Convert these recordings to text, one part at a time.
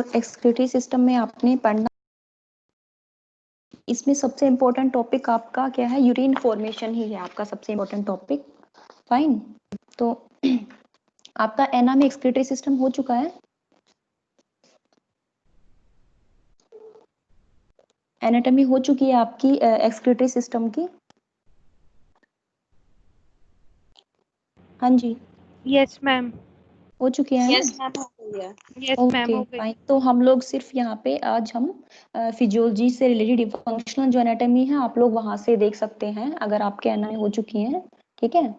Excretory system में आपने पढ़ना, इसमें सबसे इम्पोर्टेंट टॉपिक आपका क्या है, यूरिन फॉर्मेशन ही है आपका सबसे इम्पोर्टेंट टॉपिक। फाइन, तो आपका एना में एक्सक्रीटरी सिस्टम हो चुका है, एनाटॉमी हो चुकी है आपकी एक्सक्रीटरी सिस्टम की। हाँ जी, यस मैम। हो चुकी है यस मैम, हो गई है। यस मैम, ओके हो गई। फाइन। तो हम लोग सिर्फ यहाँ पे आज हम फिजियोलॉजी से रिलेटेड फंक्शनल जो एनाटॉमी है आप लोग वहां से देख सकते हैं अगर आपके एनाटॉमी हो चुकी है, ठीक है।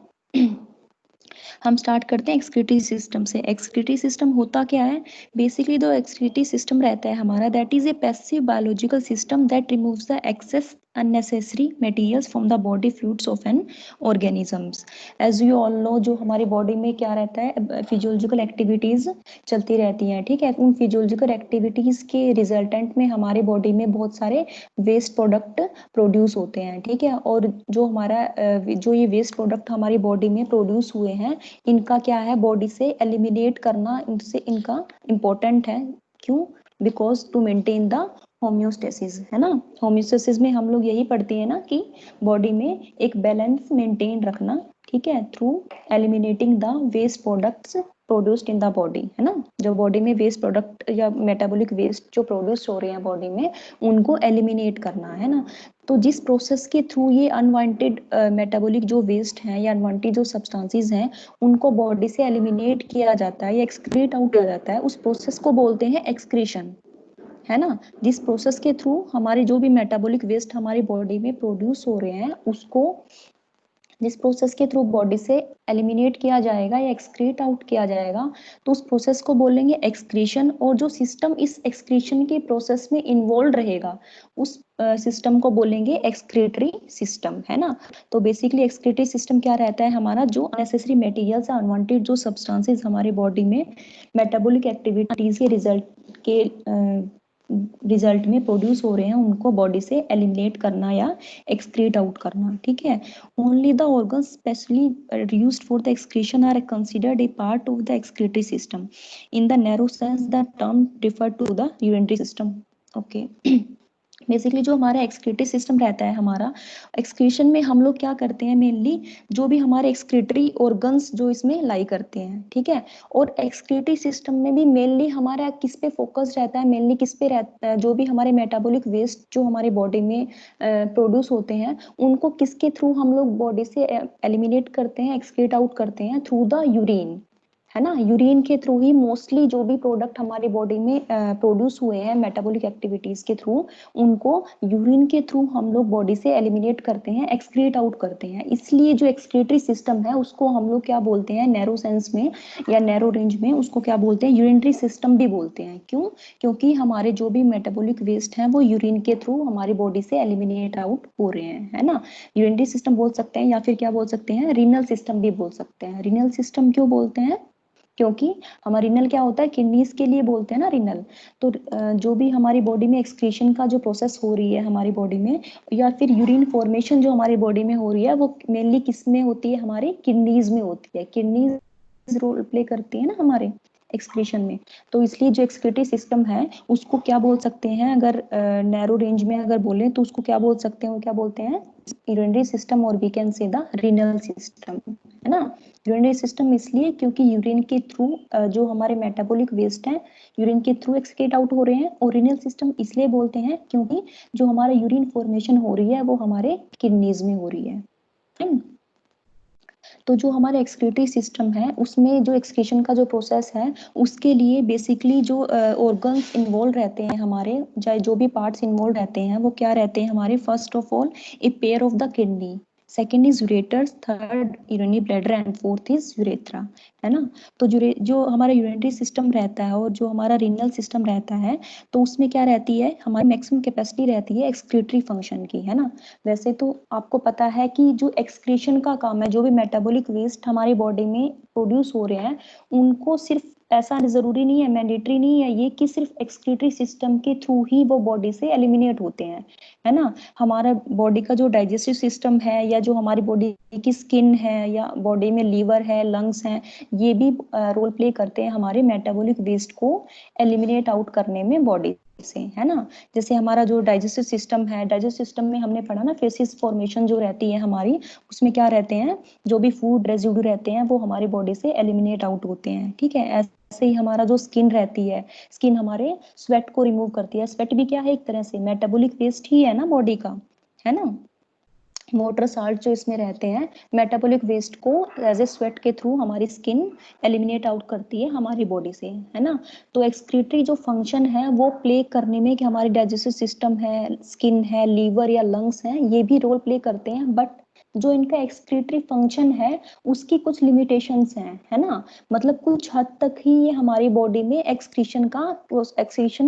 हम स्टार्ट करते हैं एक्सक्रीटरी सिस्टम से। एक्सक्रीटरी सिस्टम होता क्या है, बेसिकली जो एक्सक्रीटरी सिस्टम रहता है हमारा, that is a passive biological system that removes the excess unnecessary materials from the body fluids of an organisms. as you all know, जो हमारी बॉडी में क्या रहता है, फिजियोलॉजिकल एक्टिविटीज चलती रहती हैं, ठीक है। उन फिजियोलॉजिकल एक्टिविटीज के रिजल्टेंट में हमारी बॉडी में बहुत सारे वेस्ट प्रोडक्ट प्रोड्यूस होते हैं, ठीक है। और जो हमारा जो ये वेस्ट प्रोडक्ट हमारी बॉडी में प्रोड्यूस हुए हैं, इनका क्या है, बॉडी से एलिमिनेट करना इनसे इनका इम्पोर्टेंट है। क्यों? Because to maintain the homeostasis, है ना। होम्योस्टेसिस में हम लोग यही पढ़ते हैं ना कि बॉडी में एक बैलेंस मेंटेन रखना, ठीक है, through eliminating the waste products produced in the body, है ना। जो बॉडी में वेस्ट प्रोडक्ट या मेटाबॉलिक वेस्ट जो प्रोड्यूस हो रहे हैं बॉडी में, उनको एलिमिनेट करना, है ना। तो जिस प्रोसेस के थ्रू ये अनवांटेड मेटाबॉलिक जो वेस्ट हैं या अनवांटेड जो सब्सटेंसेस हैं, उनको बॉडी से एलिमिनेट किया जाता है या एक्सक्रीट आउट किया जाता है, उस प्रोसेस को बोलते हैं एक्सक्रीशन, है ना। जिस प्रोसेस के थ्रू हमारे जो भी मेटाबॉलिक वेस्ट हमारी बॉडी में प्रोड्यूस हो रहे हैं, उसको जिस प्रोसेस के थ्रू बॉडी से एलिमिनेट किया जाएगा या एक्सक्रीट आउट किया जाएगा, तो उस प्रोसेस को बोलेंगे एक्सक्रीशन। और जो सिस्टम इस एक्सक्रीशन के प्रोसेस में इन्वॉल्व रहेगा, उस सिस्टम को बोलेंगे एक्सक्रीटरी सिस्टम, है ना। तो बेसिकली एक्सक्रीटरी सिस्टम क्या रहता है हमारा, जो अननेसेसरी मटेरियल्स या अनवांटेड जो सब्सटेंसेस हमारी बॉडी में मेटाबॉलिक एक्टिविटीज के रिजल्ट में प्रोड्यूस हो रहे हैं, उनको बॉडी से एलिमिनेट करना या एक्सक्रीट आउट करना, ठीक है। Only the organs specially used for the excretion are considered a part of the excretory system. In the narrow sense, the term refer to the urinary system. Okay. Basically जो हमारा excretory system रहता है, हमारा excretion में हम लोग क्या करते हैं, मेनली जो भी हमारे एक्सक्रीटरी ऑर्गन्स जो इसमें लाई करते हैं, ठीक है। और एक्सक्रीटरी सिस्टम में भी मेनली हमारा किस पे फोकस रहता है, मेनली किस पे रहता है, जो भी हमारे मेटाबॉलिक वेस्ट जो हमारी बॉडी में प्रोड्यूस होते हैं, उनको किसके थ्रू हम लोग बॉडी से एलिमिनेट करते हैं, एक्सक्रीट आउट करते हैं, थ्रू द यूरिन, है ना। यूरिन के थ्रू ही मोस्टली जो भी प्रोडक्ट हमारी बॉडी में प्रोड्यूस हुए हैं मेटाबॉलिक एक्टिविटीज के थ्रू, उनको यूरिन के थ्रू हम लोग बॉडी से एलिमिनेट करते हैं, एक्सक्रीट आउट करते हैं। इसलिए जो एक्सक्रीटरी सिस्टम है उसको हम लोग क्या बोलते हैं, नैरो सेंस में या नैरो रेंज में उसको क्या बोलते हैं, यूरिनरी सिस्टम भी बोलते हैं। क्यों? क्योंकि हमारे जो भी मेटाबॉलिक वेस्ट हैं वो यूरिन के थ्रू हमारी बॉडी से एलिमिनेट आउट हो रहे हैं, है ना। यूरिनरी सिस्टम बोल सकते हैं या फिर क्या बोल सकते हैं, रीनल सिस्टम भी बोल सकते हैं। रीनल सिस्टम क्यों बोलते हैं, क्योंकि हमारा रीनल क्या होता है, किडनीज के लिए बोलते हैं ना रीनल। तो जो भी हमारी बॉडी में एक्सक्रीशन का जो प्रोसेस हो रही है हमारी बॉडी में, या फिर यूरिन फॉर्मेशन जो हमारी बॉडी में हो रही है, वो मेनली किस में होती है, हमारी किडनीज में होती है। किडनीज रोल प्ले करती है ना हमारे एक्सक्रीशन में। तो इसलिए जो एक्सक्रीटरी सिस्टम है उसको क्या बोल सकते हैं, अगर नैरो रेंज में अगर बोले तो उसको क्या बोल सकते हैं, वो क्या बोलते हैं, यूरिनरी सिस्टम, और we can say the renal system, है ना। यूरिनरी सिस्टम इसलिए क्योंकि यूरिन के थ्रू जो हमारे मेटाबॉलिक वेस्ट हैं यूरिन के थ्रू एक्सक्रीट आउट हो रहे हैं। और रीनल सिस्टम इसलिए बोलते हैं क्योंकि जो हमारा यूरिन फॉर्मेशन हो रही है वो हमारे किडनीज में हो रही है। तो जो हमारा एक्सक्रीटरी सिस्टम है उसमें जो एक्सक्रीशन का जो प्रोसेस है, उसके लिए बेसिकली जो ऑर्गन्स इन्वॉल्व रहते हैं हमारे, चाहे जो भी पार्ट्स इन्वॉल्व रहते हैं, वो क्या रहते हैं हमारे, first of all a pair of the kidney, second is ureters, third urinary bladder and fourth is urethra, है ना। तो जो हमारा यूरिनरी सिस्टम रहता है और जो हमारा रीनल सिस्टम रहता है, तो उसमें क्या रहती है, हमारी मैक्सिमम कैपेसिटी रहती है एक्सक्रीटरी फंक्शन की, है ना। वैसे तो आपको पता है कि जो एक्सक्रीशन का काम है, जो भी मेटाबॉलिक वेस्ट हमारी बॉडी में प्रोड्यूस हो रहे हैं, उनको सिर्फ ऐसा जरूरी नहीं है, मैंडेटरी नहीं है ये कि सिर्फ एक्सक्रीटरी सिस्टम के थ्रू ही वो बॉडी से एलिमिनेट होते हैं, है ना। हमारा बॉडी का जो डाइजेस्टिव सिस्टम है या जो हमारी बॉडी की स्किन है या बॉडी में लीवर है, लंग्स हैं, ये भी रोल प्ले करते हैं हमारे मेटाबॉलिक वेस्ट को एलिमिनेट आउट करने में बॉडी से, है ना। जैसे हमारा जो डाइजेस्टिव सिस्टम है, डाइजेस्टिव सिस्टम में हमने पढ़ा ना फेसिस फॉर्मेशन जो रहती है हमारी, उसमें क्या रहते हैं, जो भी फूड रेजिड्यू रहते हैं वो हमारी बॉडी से एलिमिनेट आउट होते हैं, ठीक है। ऐसे ही हमारा जो स्किन रहती है, स्किन हमारे स्वेट को रिमूव करती है। स्वेट भी क्या है, एक तरह से मेटाबॉलिक वेस्ट ही है ना बॉडी का, है ना। वाटर साल्ट जो इसमें रहते हैं मेटाबॉलिक वेस्ट को एज ए स्वेट के थ्रू हमारी स्किन एलिमिनेट आउट करती है हमारी बॉडी से, है ना। तो एक्सक्रीटरी जो फंक्शन है वो प्ले करने में कि हमारी डाइजेस्टिव सिस्टम है, स्किन है, लीवर या लंग्स हैं, ये भी रोल प्ले करते हैं, बट जो इनका एक्सक्रीटरी फंक्शन है उसकी कुछ लिमिटेशंस हैं, है ना। मतलब कुछ हद तक ही ये हमारी बॉडी में एक्सक्रीशन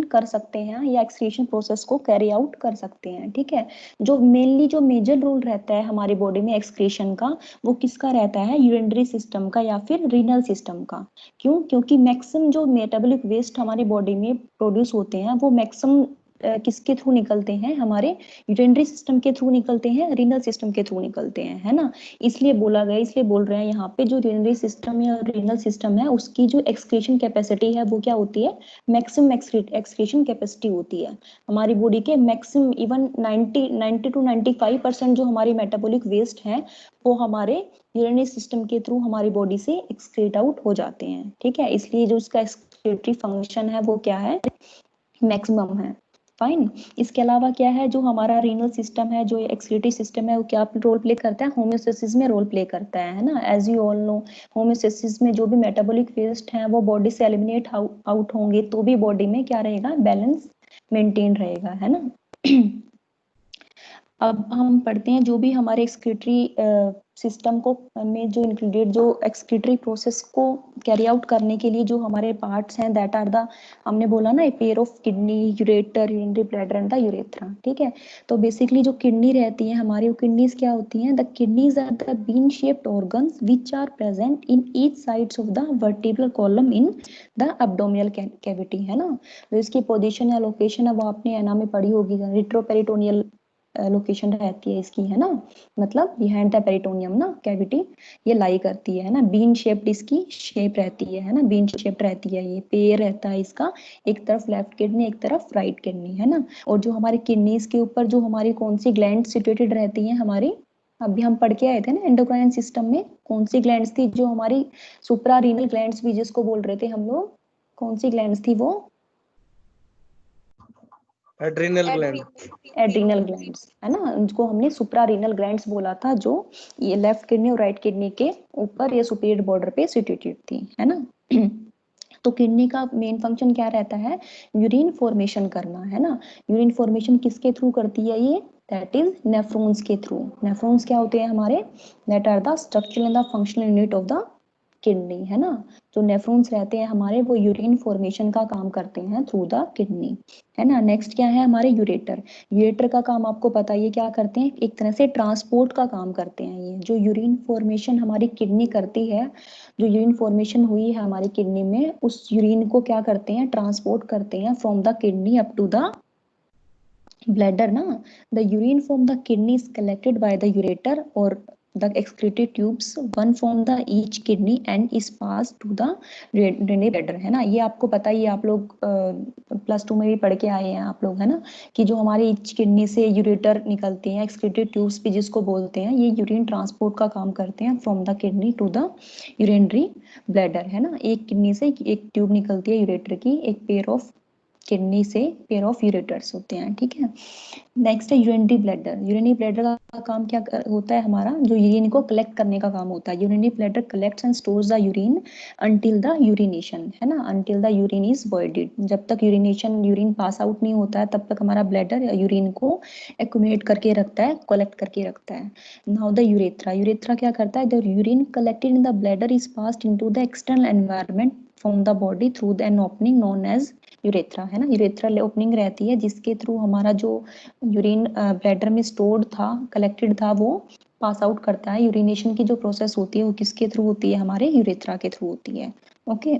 कर सकते हैं या एक्सक्रीशन प्रोसेस को कैरी आउट कर सकते हैं, ठीक है। जो मेनली जो मेजर रोल रहता है हमारी बॉडी में एक्सक्रीशन का, वो किसका रहता है, यूरिनरी सिस्टम का या फिर रीनल सिस्टम का। क्यों, क्योंकि मैक्सिमम जो मेटाबॉलिक वेस्ट हमारी बॉडी में प्रोड्यूस होते हैं वो मैक्सिमम किसके थ्रू निकलते हैं, हमारे यूरिनरी सिस्टम के थ्रू निकलते हैं, रीनल सिस्टम के थ्रू निकलते हैं, है ना। इसलिए बोला गया, इसलिए बोल रहे हैं यहाँ पे जो यूरिनरी सिस्टम या रीनल सिस्टम है उसकी जो एक्सक्रीशन कैपेसिटी है वो क्या होती है, मैक्सिमम एक्सक्रीशन कैपेसिटी होती है। हमारी बॉडी के मैक्सिमम इवन 90 to 95% जो हमारी मेटाबॉलिक वेस्ट है वो हमारे यूरिनरी सिस्टम के थ्रू हमारी बॉडी से एक्सक्रीट आउट हो जाते हैं, ठीक है। इसलिए जो उसका एक्सक्रीटरी फंक्शन है वो क्या है, मैक्सिमम है, फाइन। इसके अलावा क्या है, जो हमारा रीनल सिस्टम है, जो एक्सक्रीटरी सिस्टम है, वो क्या रोल प्ले करता है, होम्योस्टेसिस में रोल प्ले करता है ना। As you all know, homeostasis में जो भी मेटाबॉलिक वेस्ट है वो बॉडी से एलिमिनेट आउट होंगे तो भी बॉडी में क्या रहेगा, बैलेंस मेंटेन रहेगा, है ना। अब हम पढ़ते हैं जो भी हमारे एक्सक्रीटरी सिस्टम को में जो इंक्लूडेड जो एक्सक्रीटरी प्रोसेस को कैरी आउट करने के लिए जो हमारे पार्ट्स हैं, दैट आर द, हमने बोला ना, a pair of kidney, ureter, urinary bladder and the urethra, ठीक है। तो बेसिकली जो किडनी रहती है हमारी, वो किडनीज क्या होती हैं, the kidneys are the bean shaped organs which are present in each sides of the vertebral column in the abdominal cavity, है ना। तो इसकी पोजीशन या लोकेशन है वो आपने एना में पढ़ी होगी, रिट्रोपेरिटोनियल लोकेशन रहती है इसकी, है ना। मतलब बिहाइंड द पेरिटोनियम ना कैविटी ये लाई करती है ना। बीन शेप्ड इसकी शेप रहती है ना, बीन शेप्ड रहती है, ये पेयर रहता है इसका, एक तरफ लेफ्ट किडनी एक तरफ राइट किडनी, है ना। और जो हमारी किडनीज के ऊपर जो हमारी कौन सी ग्लैंड सिचुएटेड रहती हैं हमारी, अभी हम पढ़ के आए थे ना एंडोक्राइन सिस्टम में, कौन सी ग्लैंड्स थी, जो हमारी सुप्रारीनल ग्लैंड्स भी जिसको बोल रहे थे हम लोग, कौन सी ग्लैंड्स थी वो, एड्रिनल ग्लैंड, एड्रिनल ग्लैंड्स, है ना। उनको हमने सुप्रारीनल ग्लैंड्स बोला था, जो ये लेफ्ट किडनी और राइट किडनी के ऊपर या सुपीरियर बॉर्डर पे सिचुएटेड थी, है ना। तो किडनी का मेन फंक्शन क्या रहता है, यूरिन फॉर्मेशन करना, है ना। यूरिन फॉर्मेशन किसके थ्रू करती है ये, दैट इज नेफ्रॉन्स के थ्रू। नेफ्रॉन्स क्या होते हैं हमारे, that are the structural and the functional unit of the kidney, है ना। जो नेफ्रॉन्स रहते हैं हमारे वो यूरिन फॉर्मेशन का काम करते हैं थ्रू द किडनी, है ना। नेक्स्ट क्या है हमारे यूरेटर। यूरेटर का काम आपको पता है ये क्या करते हैं, एक तरह से ट्रांसपोर्ट का काम करते हैं। ये जो यूरिन फॉर्मेशन हमारी किडनी करती है, जो यूरिन फॉर्मेशन हुई है हमारी किडनी में, उस यूरिन को क्या करते हैं, ट्रांसपोर्ट करते हैं from the kidney up to the bladder ना। The urine from the kidney is collected by the ureter और the excretory tubes one from the each kidney and is passed to the renal bladder, है ना। ये आपको पता ही है, आप लोग +2 में भी पढ़ के आए हैं आप लोग, है ना, कि जो हमारी ईच किडनी से यूरेटर निकलते हैं, एक्सक्रीटरी ट्यूब्स भी जिसको बोलते हैं, ये यूरिन ट्रांसपोर्ट का काम करते हैं from the kidney to the urinary bladder, है ना। एक किडनी से एक ट्यूब निकलती है यूरेटर की, एक पेयर ऑफ किडनी से पेयर ऑफ यूरेटर्स होते हैं, ठीक है। नेक्स्ट है यूरिनरी ब्लैडर। यूरिनरी ब्लैडर का काम क्या होता है हमारा, जो यूरिन को कलेक्ट करने का काम होता है। Urinary bladder collects and stores the urine until the urination, है ना, until the urine is voided. जब तक यूरिन पास आउट नहीं होता है तब तक हमारा ब्लैडर यूरिन को एक्यूमुलेट करके रखता है, कलेक्ट करके रखता है। Now the urethra. यूरेथ्रा क्या करता है, the urine collected in the bladder is passed into the external environment from the body through the an opening known as urethra, है ना। यूरेथ्रल ओपनिंग रहती है जिसके थ्रू हमारा जो यूरिन ब्लैडर में स्टोर्ड था, कलेक्टेड था, वो पास आउट करता है। यूरिनेशन की जो प्रोसेस होती है वो किसके थ्रू होती है, हमारे यूरेथ्रा के थ्रू होती है, ओके।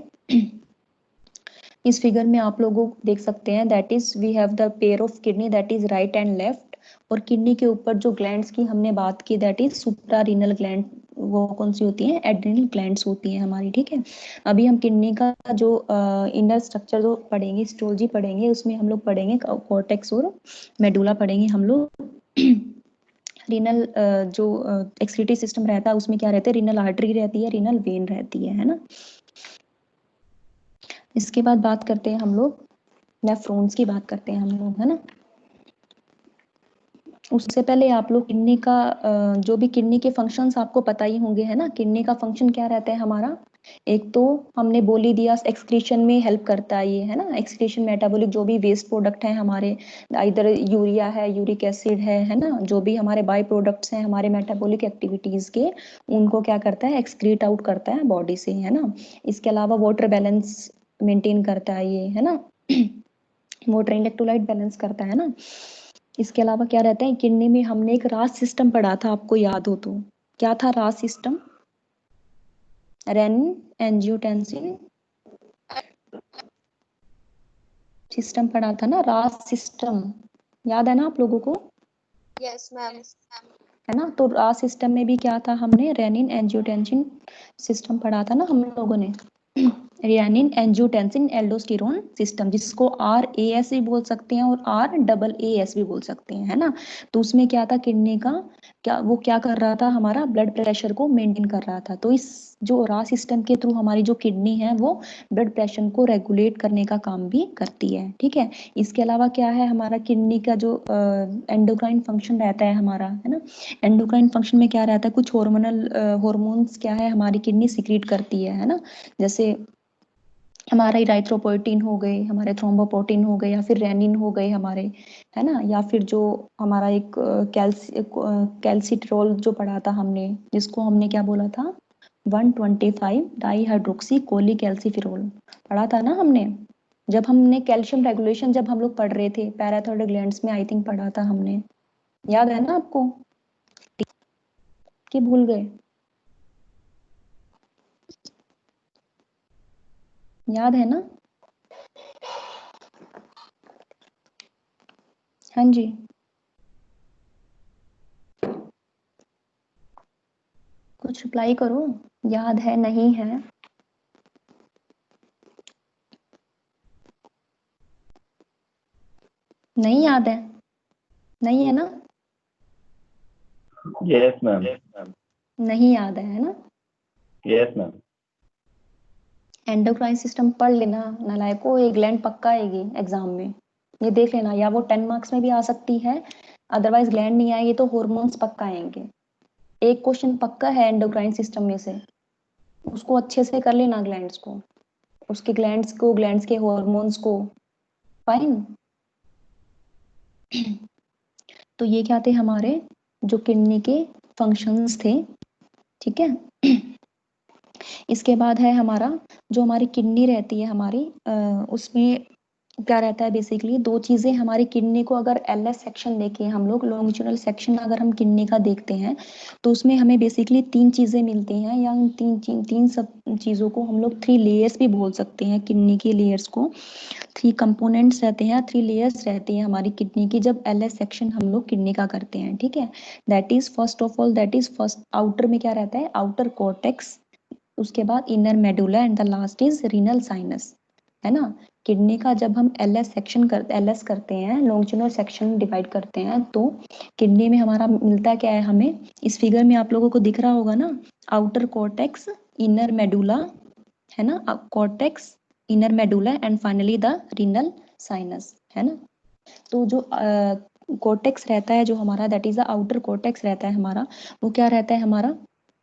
इस फिगर में आप लोगों को देख सकते हैं that is we have the pair of kidney that is right and left, और किडनी के ऊपर जो ग्लैंड्स की हमने बात की दैट इज सुप्रारीनल ग्लैंड, वो कौन सी होती हैं, एड्रिनल ग्लैंड्स होती हैं हमारी, ठीक है। अभी हम किडनी का जो इनर स्ट्रक्चर जो पढ़ेंगे, हिस्टोलॉजी पढ़ेंगे, उसमें हम लोग पढ़ेंगे कॉर्टेक्स और मेडुला पढ़ेंगे हम लोग। रीनल जो एक्सक्रीटरी सिस्टम रहता है उसमें क्या रहता है, रीनल आर्टरी रहती है, रीनल वेन रहती है ना। इसके बाद बात करते हैं हम लोग नेफ्रॉन्स की बात करते हैं हम लोग, है ना। उससे पहले आप लोग किडनी का जो भी किडनी के फंक्शंस आपको पता ही होंगे, है ना। किडनी का फंक्शन क्या रहता है हमारा, एक तो हमने बोल ही दिया एक्सक्रीशन में हेल्प करता है ये, है ना। एक्सक्रीशन मेटाबॉलिक जो भी वेस्ट प्रोडक्ट हैं हमारे, इधर यूरिया है, यूरिक एसिड है ना, जो भी हमारे बाय प्रोडक्ट्स हैं हमारे मेटाबॉलिक एक्टिविटीज के, उनको क्या करता है, एक्सक्रीट आउट करता है बॉडी से, है ना। इसके अलावा वाटर बैलेंस मेंटेन करता है ये, है ना। वाटर इलेक्ट्रोलाइट बैलेंस करता है ना। इसके अलावा क्या रहता है किडनी में, हमने एक रास सिस्टम पढ़ा था, आपको याद हो तो, क्या था रास सिस्टम, रेनिन एंजियोटेंसिन सिस्टम पढ़ा था ना, रास सिस्टम, याद है ना आप लोगों को। Yes ma'am. है ना। तो रास सिस्टम में भी क्या था, हमने रेनिन एंजियोटेंसिन सिस्टम पढ़ा था ना हम लोगों ने, रेनिन एंजियोटेंसिन एल्डोस्टेरोन सिस्टम, जिसको RAS भी बोल सकते हैं और RAAS भी बोल सकते हैं, है ना। तो उसमें क्या था किडनी का, क्या वो क्या कर रहा था, हमारा ब्लड प्रेशर को मेंटेन कर रहा था। तो इस जो रास सिस्टम के थ्रू हमारी जो किडनी है वो ब्लड प्रेशर को रेगुलेट करने का काम भी करती है, ठीक है। इसके अलावा क्या है हमारा किडनी का जो एंडोक्राइन फंक्शन रहता है हमारा, है ना। एंडोक्राइन फंक्शन में क्या रहता है, कुछ हार्मोनल हार्मोन्स क्या है हमारी किडनी सिक्रीट करती है ना। जैसे हमारा इराइथ्रोपोइटिन हो गए, हमारे थ्रोम्बोपोटिन हो गए, या फिर रेनिन हो गए हमारे, है ना। या फिर जो हमारा एक कैल्सिट्रोल जो पढ़ा था हमने, जिसको हमने क्या बोला था, 125 डाई हाइड्रोक्सी कोलीकैल्सिफेरॉल पढ़ा था ना हमने, जब हमने कैल्शियम रेगुलेशन जब हम लोग पढ़ रहे थे पैराथायरॉइड ग्लैंड्स में, आई थिंक पढ़ा था हमने, याद है ना आपको कि भूल गए, याद है ना। हाँ जी, कुछ रिप्लाई करो, याद है नहीं है, नहीं याद है, नहीं है ना, यस मैम। नहीं याद है ना। Yes ma'am. एंडोक्राइन सिस्टम पढ़ लेना नालायको, ये ग्लैंड पक्का आएगी एग्जाम में, ये देख लेना, या वो 10 मार्क्स में भी आ सकती है, अदरवाइज ग्लैंड नहीं आएगी तो हॉर्मोन्स पक्का आएंगे। एक क्वेश्चन पक्का है एंडोक्राइन सिस्टम में से, उसको अच्छे से कर लेना, ग्लैंड्स को, उसके ग्लैंड्स के हॉर्मोन्स को, फाइन। तो ये क्या थे हमारे जो किडनी के फंक्शंस थे, ठीक है। इसके बाद है हमारा जो हमारी किडनी रहती है हमारी, उसमें क्या रहता है बेसिकली, दो चीजें हमारी किडनी को, अगर LS सेक्शन देखें हम लोग, लॉन्गिट्यूडनल सेक्शन अगर हम किडनी का देखते हैं, तो उसमें हमें बेसिकली 3 चीजें मिलती हैं, या उन तीन सब चीजों को हम लोग 3 लेयर्स भी बोल सकते हैं, किडनी के लेयर्स को 3 कंपोनेंट्स रहते हैं, 3 लेयर्स रहती हैं हमारी किडनी की, जब LS सेक्शन हम लोग किडनी का करते हैं, ठीक है। That is first of all, that is first outer में क्या रहता है, आउटर कॉर्टेक्स, उसके बाद inner medulla and the last is renal sinus, है ना। किडनी का जब हम LS करते हैं, लॉन्गिट्यूडनल सेक्शन डिवाइड करते हैं, तो किडनी में हमारा मिलता क्या है हमें, इस फिगर में आप लोगों को दिख रहा होगा ना, आउटर कॉर्टेक्स, इनर मेडुला, है ना, cortex, inner medulla and finally the renal sinus, है ना। तो जो कॉर्टेक्स रहता है जो हमारा, that is the outer cortex रहता है हमारा, वो क्या रहता है हमारा,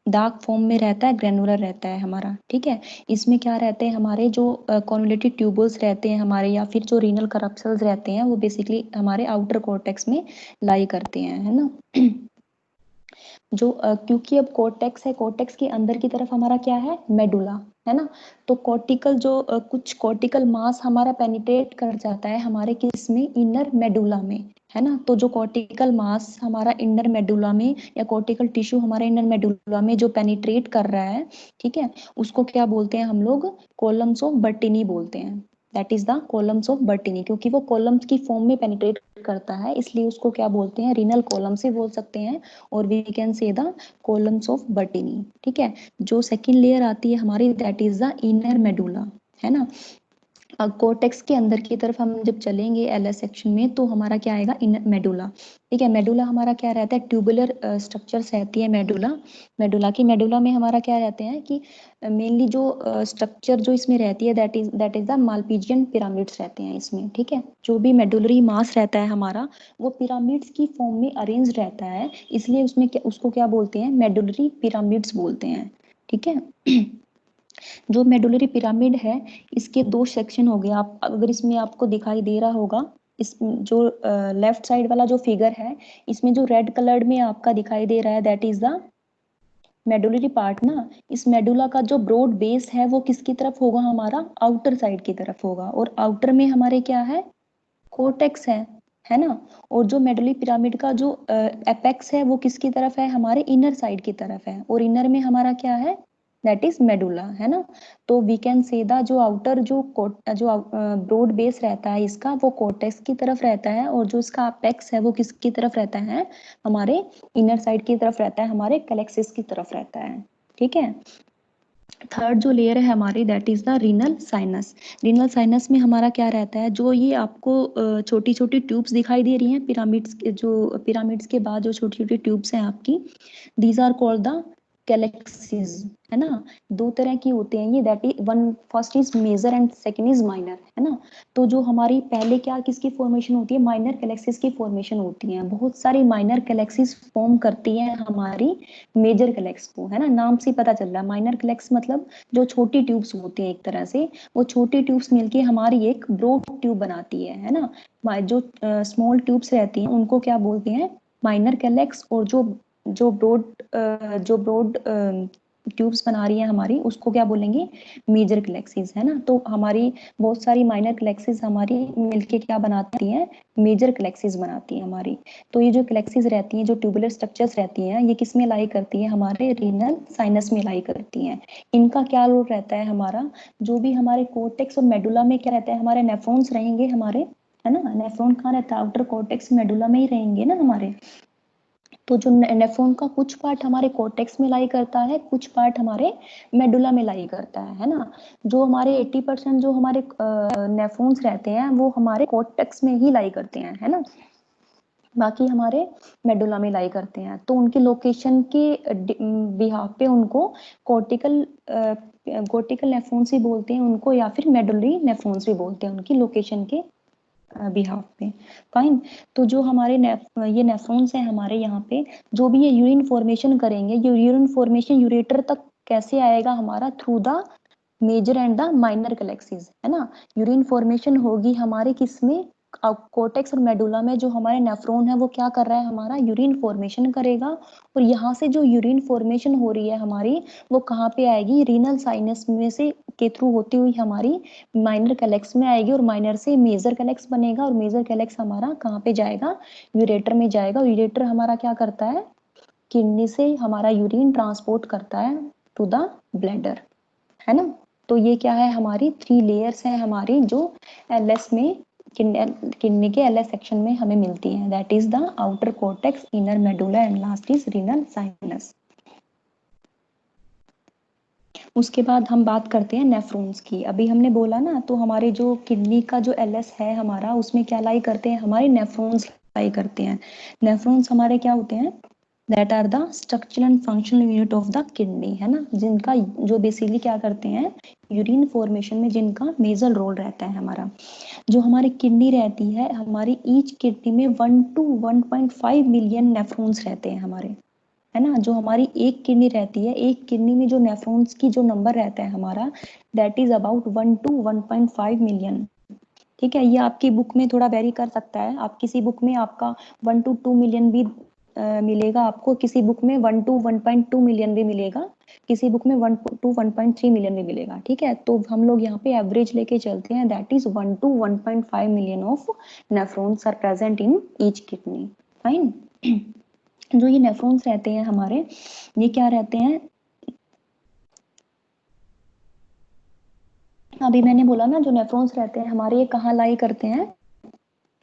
डार्क फॉर्म में रहता है, ग्रेनुलर रहता है हमारा, ठीक है। इसमें क्या रहते हैं हमारे जो कॉन्वोल्यूटेड ट्यूबल्स रहते हैं हमारे, या फिर जो रीनल करप्सल्स रहते हैं, वो बेसिकली हमारे आउटर कॉर्टेक्स में लाई करते हैं, है ना। जो क्योंकि अब कॉर्टेक्स है, कॉर्टेक्स के अंदर की तरफ हमारा क्या है, मेडुला, है ना। तो कॉर्टिकल जो कुछ कॉर्टिकल मास हमारा पेनिट्रेट कर जाता है हमारे किस में, इनर मेडुला में, है ना। तो जो कॉर्टिकल मास हमारा इनर मेडुला में, या कॉर्टिकल टिश्यू हमारे इनर मेडुला में जो पेनिट्रेट कर रहा है, ठीक है, उसको क्या बोलते हैं हम लोग, कॉलम्स ऑफ बर्टिनी बोलते हैं, that is the columns of Bertini, क्योंकि वो कॉलम्स की फॉर्म में पेनिट्रेट करता है इसलिए उसको क्या बोलते हैं, रीनल कॉलम से बोल सकते हैं, और we can say the columns of Bertini. ठीक है, जो सेकेंड लेयर आती है हमारी that is the inner medulla, है ना। कोर्टेक्स के अंदर की तरफ हम जब चलेंगे एलएस सेक्शन में तो हमारा क्या आएगा, इन मेडुला। ठीक है, मेडुला हमारा क्या रहता है, ट्यूबुलर स्ट्रक्चर्स रहती है मेडुला की। मेडुला में हमारा क्या रहते हैं कि मेनली जो स्ट्रक्चर जो इसमें रहती है that is the Malpighian pyramids रहते हैं इसमें। ठीक है, जो भी मेडुलरी मास रहता है हमारा वो पिरामिड्स की फॉर्म में अरेंज रहता है, इसलिए उसमें उसको क्या बोलते हैं, मेडुलरी पिरामिड्स बोलते हैं। ठीक है जो मेडुलरी पिरामिड है इसके दो सेक्शन हो गए। आप अगर इसमें आपको दिखाई दे रहा होगा, इस जो लेफ्ट साइड वाला जो फिगर है इसमें जो रेड कलर्ड में आपका दिखाई दे रहा है that is the medullary part ना। इस मेडुला का जो ब्रॉड बेस है वो किसकी तरफ होगा, हमारा आउटर साइड की तरफ होगा, और आउटर में हमारे क्या है, कोर्टेक्स है ना। और जो मेडुलरी पिरामिड का जो एपेक्स है वो किसकी तरफ है, हमारे इनर साइड की तरफ है, और इनर में हमारा क्या है, दैट इज मेडुला, है ना। तो वी कैन से द जो आउटर जो ब्रॉड बेस रहता है इसका वो कोर्टेक्स की तरफ रहता है, और जो इसका एपेक्स है वो किसकी तरफ रहता है, हमारे इनर साइड की तरफ रहता है, हमारे कैलेक्सिस की तरफ रहता है। ठीक है, थर्ड जो लेयर है हमारी that is the renal sinus. Renal sinus में हमारा क्या रहता है, जो ये आपको छोटी छोटी ट्यूब्स दिखाई दे रही हैं पिरामिड्स के, जो पिरामिड्स के बाद जो छोटी छोटी ट्यूब्स हैं आपकी, these are called the calyxes, है ना। दो तरह की होते हैं ये, that is one, first is major and second is minor, है ना। तो जो हमारी पहले क्या किसकी फॉर्मेशन होती है, माइनर कैलेक्सिस की फॉर्मेशन होती है। बहुत सारी माइनर कैलेक्सिस फॉर्म करती है हमारी मेजर कैलेक्स को, है ना। नाम से पता चल रहा है माइनर कैलेक्स मतलब जो छोटी ट्यूब्स होती हैं एक तरह से, वो छोटी ट्यूब्स मिलके हमारी एक ब्रॉड ट्यूब बनाती है ना। जो स्मॉल ट्यूब्स रहती हैं उनको क्या बोलते हैं, माइनर कैलेक्स, और जो ब्रॉड ट्यूब्स बना रही है हमारी उसको क्या बोलेंगे, मेजर कैलेक्सिस, है ना। तो हमारी बहुत सारी माइनर कैलेक्सिस हमारी मिलके क्या बनाती हैं, मेजर कैलेक्सिस बनाती है हमारी। तो ये जो कैलेक्सिस रहती हैं, जो ट्यूबुलर स्ट्रक्चर्स रहती हैं, ये किस में लाई करती है, हमारे रीनल साइनस में लाई करती हैं। इनका क्या रोल रहता है, हमारा जो भी हमारे कोर्टेक्स और मेडुला में क्या रहता है, हमारे नेफ्रॉन्स रहेंगे हमारे, है ना। नेफ्रॉन कहाँ रहता है, आउटर कोर्टेक्स मेडुला में ही रहेंगे ना हमारे। तो जो नेफ्रॉन का कुछ पार्ट हमारे कोर्टेक्स में लाई करता है, कुछ पार्ट हमारे मेडुला में लाई करता है ना। जो हमारे 80% जो हमारे नेफ्रॉन्स रहते हैं वो हमारे कोर्टेक्स में ही लाई करते हैं, है ना। बाकी हमारे मेडुला में लाई करते हैं। तो उनकी लोकेशन के बिहाफ पे उनको कॉर्टिकल कॉर्टिकल नेफ्रॉन्स ही बोलते हैं उनको, या फिर मेडुलरी नेफ्रॉन्स भी बोलते हैं उनकी लोकेशन के बिहाफ पे। फाइन। तो जो हमारे ये नेफ्रॉन्स हैं हमारे यहाँ पे, जो भी ये यूरिन फॉर्मेशन करेंगे, ये यूरिन फॉर्मेशन यूरेटर तक कैसे आएगा हमारा, through the major and the minor calyces, है ना। यूरिन फॉर्मेशन होगी हमारे किसमें, कोर्टेक्स और मेडुला में। जो हमारे नेफ्रॉन है वो क्या कर रहा है, हमारा यूरिन फॉर्मेशन करेगा, और यहाँ से जो यूरिन फॉर्मेशन हो रही है हमारी वो कहाँ पे आएगी, रीनल साइनस में से के थ्रू होती हुई हमारी माइनर कैलेक्स में आएगी, और माइनर से मेजर कैलेक्स बनेगा, और मेजर कैलेक्स हमारा कहाँ पे जाएगा, यूरेटर में जाएगा। और यूरेटर हमारा क्या करता है, किडनी से हमारा यूरिन ट्रांसपोर्ट करता है टू द ब्लैडर, है ना। तो ये क्या है, हमारी 3 लेयर्स हैं हमारी जो एलएस में, किडनी के एलएस सेक्शन में हमें मिलती हैं, that is the outer cortex, inner medulla and last is renal sinus. उसके बाद हम बात करते हैं नेफ्रॉन्स की। अभी हमने बोला ना, तो हमारे जो किडनी का जो एलएस है हमारा, उसमें क्या लाई करते हैं, हमारे नेफ्रॉन्स लाई करते हैं। नेफ्रॉन्स हमारे क्या होते हैं, that are the structural and functional unit of the kidney, है ना। जिनका जो बेसिकली क्या करते हैं, यूरिन फॉर्मेशन में जिनका मेजर रोल रहता है हमारा। जो हमारी किडनी रहती है, हमारी ईच किडनी में 1 to 1.5 मिलियन नेफ्रॉन्स रहते हैं हमारे, है ना। जो हमारी एक किडनी रहती है, एक किडनी में जो नेफ्रॉन्स की जो नंबर रहता है हमारा, that is about 1 to 1.5 million. ठीक है, ये आपकी बुक में थोड़ा वेरी कर सकता है, आप किसी बुक में आपका 1 to 2 मिलियन भी मिलेगा आपको, किसी बुक में 1 to 1.2 मिलियन भी मिलेगा, किसी बुक में 1 to 1.3 मिलियन भी मिलेगा। ठीक है, तो हम लोग यहाँ पे एवरेज लेके चलते हैं, that is 1 to 1.5 million of nephrons are present in each kidney. Fine. जो ये नेफ्रॉन्स रहते हैं हमारे, ये क्या रहते हैं, अभी मैंने बोला ना जो नेफ्रॉन्स रहते हैं हमारे, ये कहाँ लाई करते हैं,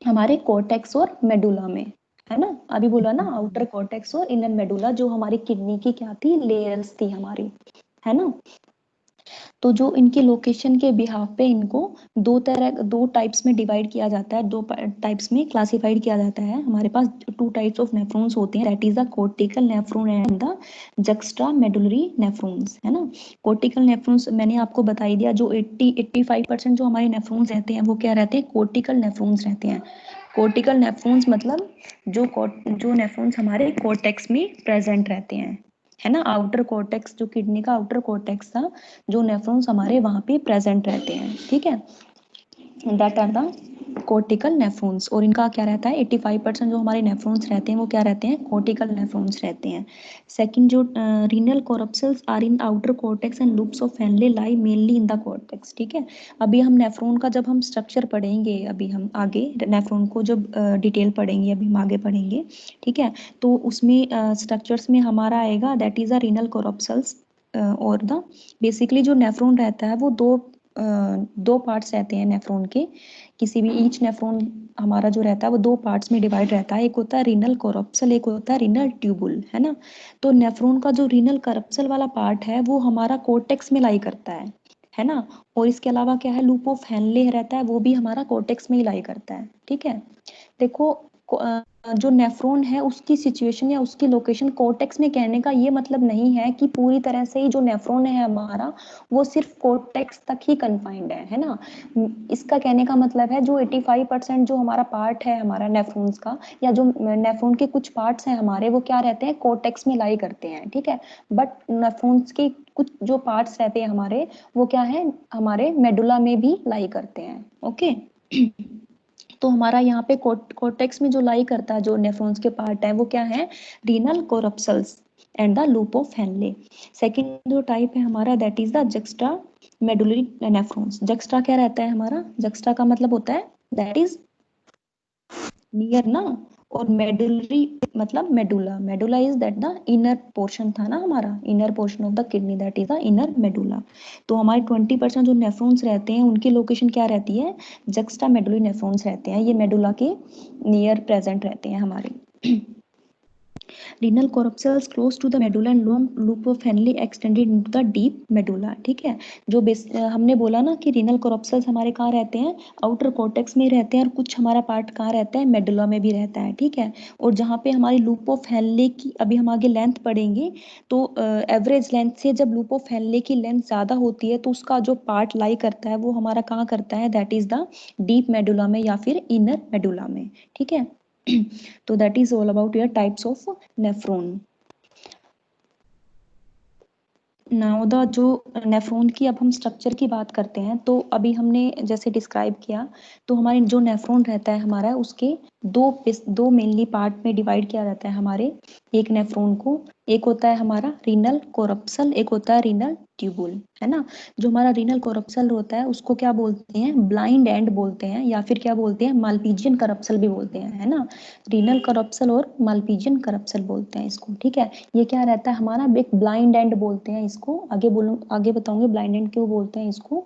हमारे कॉर्टेक्स और मेडुला में, है ना। अभी बोला ना आउटर कॉर्टेक्स और इनर मेडुला, जो हमारी किडनी की क्या थी, लेयर्स थी हमारी, है ना। तो जो इनके लोकेशन के बिहाफ पे इनको दो टाइप्स में डिवाइड किया जाता है, दो टाइप्स में क्लासिफाइड किया जाता है। हमारे पास टू टाइप्स ऑफ नेफ्रॉन्स होते हैं, that is the cortical nephron and the juxtamedullary nephrons, है ना। कॉर्टिकल नेफ्रॉन्स मैंने आपको बता ही दिया, जो 85% जो हमारे नेफ्रॉन्स रहते हैं वो क्या रहते हैं, कॉर्टिकल नेफ्रॉन्स रहते हैं। कॉर्टिकल नेफ्रॉन्स मतलब जो नेफ्रॉन्स हमारे कॉर्टेक्स में प्रेजेंट रहते हैं, है ना। आउटर कॉर्टेक्स, जो किडनी का आउटर कॉर्टेक्स था, जो नेफ्रॉन्स हमारे वहां पे प्रेजेंट रहते हैं, ठीक है, that are the cortical nephrons. और इनका क्या रहता है, 85% जो हमारे नेफ्रॉन्स रहते हैं वो क्या रहते हैं, कॉर्टिकल नेफ्रॉन्स रहते हैं। सेकंड, जो renal corpuscles are in outer cortex and loops of Henle lie mainly in the cortex, ठीक है। अभी हम नेफ्रॉन का जब हम स्ट्रक्चर पढ़ेंगे, अभी हम आगे नेफ्रॉन को जब डिटेल पढ़ेंगे, अभी हम आगे पढ़ेंगे, ठीक है। तो उसमें स्ट्रक्चर्स में हमारा आएगा दैट इज द रीनल कोरप्सल्स, और द बेसिकली जो नेफ्रॉन रहता है वो दो पार्ट्स रहते हैं नेफ्रॉन के। किसी भी ईच नेफ्रॉन हमारा जो रहता है वो दो पार्ट्स में डिवाइड रहता है, एक होता है रीनल कोरप्सल, एक होता है रीनल ट्यूबुल, है ना। तो नेफ्रॉन का जो रीनल कोरप्सल वाला पार्ट है वो हमारा कोर्टेक्स में लाई करता है ना। और इसके अलावा क्या है, लूप ऑफ हेनले रहता है, वो भी हमारा कोर्टेक्स में ही लाई करता है, ठीक है। देखो जो नेफ्रॉन है उसकी सिचुएशन या उसकी लोकेशन कोर्टेक्स में कहने का ये मतलब नहीं है कि पूरी तरह से ही जो नेफ्रॉन है हमारा वो सिर्फ कोर्टेक्स तक ही कन्फाइंड है ना। इसका कहने का मतलब है जो 85% जो हमारा पार्ट है हमारा नेफ्रॉन्स का, या जो नेफ्रॉन के कुछ पार्ट्स हैं हमारे, वो क्या रहते हैं, कोर्टेक्स में लाई करते हैं, ठीक है। बट नेफ्रॉन्स के कुछ जो पार्ट्स रहते हैं हमारे, वो क्या है, हमारे मेडुला में भी लाई करते हैं, ओके। तो हमारा यहाँ पे कोर्टेक्स में जो लाई करता है, जो नेफ्रॉन्स के पार्ट है, वो क्या है, renal corpuscles and the loop of Henle. Second जो टाइप है हमारा, that is the juxtamedullary nephrons. Juxta क्या रहता है हमारा, जक्स्ट्रा का मतलब होता है दैट इज नियर ना, और मेडुलरी मतलब medulla, medulla is that the inner portion था ना हमारा, inner portion of the kidney, that is the inner medulla. तो हमारे 20% जो नेफ्रॉन्स रहते हैं उनकी लोकेशन क्या रहती है, जक्स्टा मेडुलरी नेफ्रॉन्स रहते हैं, ये मेडुला के नियर प्रेजेंट रहते हैं हमारे। Renal corpuscles close to the medulla and long loop of Henle extended into the deep medulla, ठीक है। जो हमने बोला ना कि रीनल कोरप्सल्स हमारे कहाँ रहते हैं, आउटर कॉर्टेक्स में रहते हैं, और कुछ हमारा पार्ट कहाँ रहता है, मेडुला में भी रहता है, ठीक है। और जहाँ पे हमारी लूप ऑफ हेनले की, अभी हम आगे लेंथ पढ़ेंगे, तो एवरेज लेंथ से जब लूप ऑफ हेनले की लेंथ ज़्यादा होती है तो उसका जो पार्ट लाई करता है वो हमारा कहाँ करता है, that is the deep medulla में या फिर इनर मेडुला में, ठीक है। तो that is all about your types of nephron. Now the जो नेफ्रॉन की अब हम स्ट्रक्चर की बात करते हैं, तो अभी हमने जैसे डिस्क्राइब किया, तो हमारे जो नेफ्रॉन रहता है हमारा, उसके दो मेनली पार्ट में डिवाइड किया जाता है हमारे एक नेफ्रॉन को। एक होता है हमारा रीनल कोरप्सल, एक होता है रीनल ट्यूबुल, है ना। जो हमारा रीनल कोरप्सल होता है उसको क्या बोलते हैं, ब्लाइंड एंड बोलते हैं, या फिर क्या बोलते हैं, मालपीजियन करप्सल भी बोलते हैं, है ना। रीनल करप्सल और मालपीजियन करप्सल बोलते हैं इसको, ठीक है। ये क्या रहता है हमारा, एक ब्लाइंड एंड बोलते हैं इसको, आगे बताऊंगे ब्लाइंड एंड क्यों बोलते हैं इसको।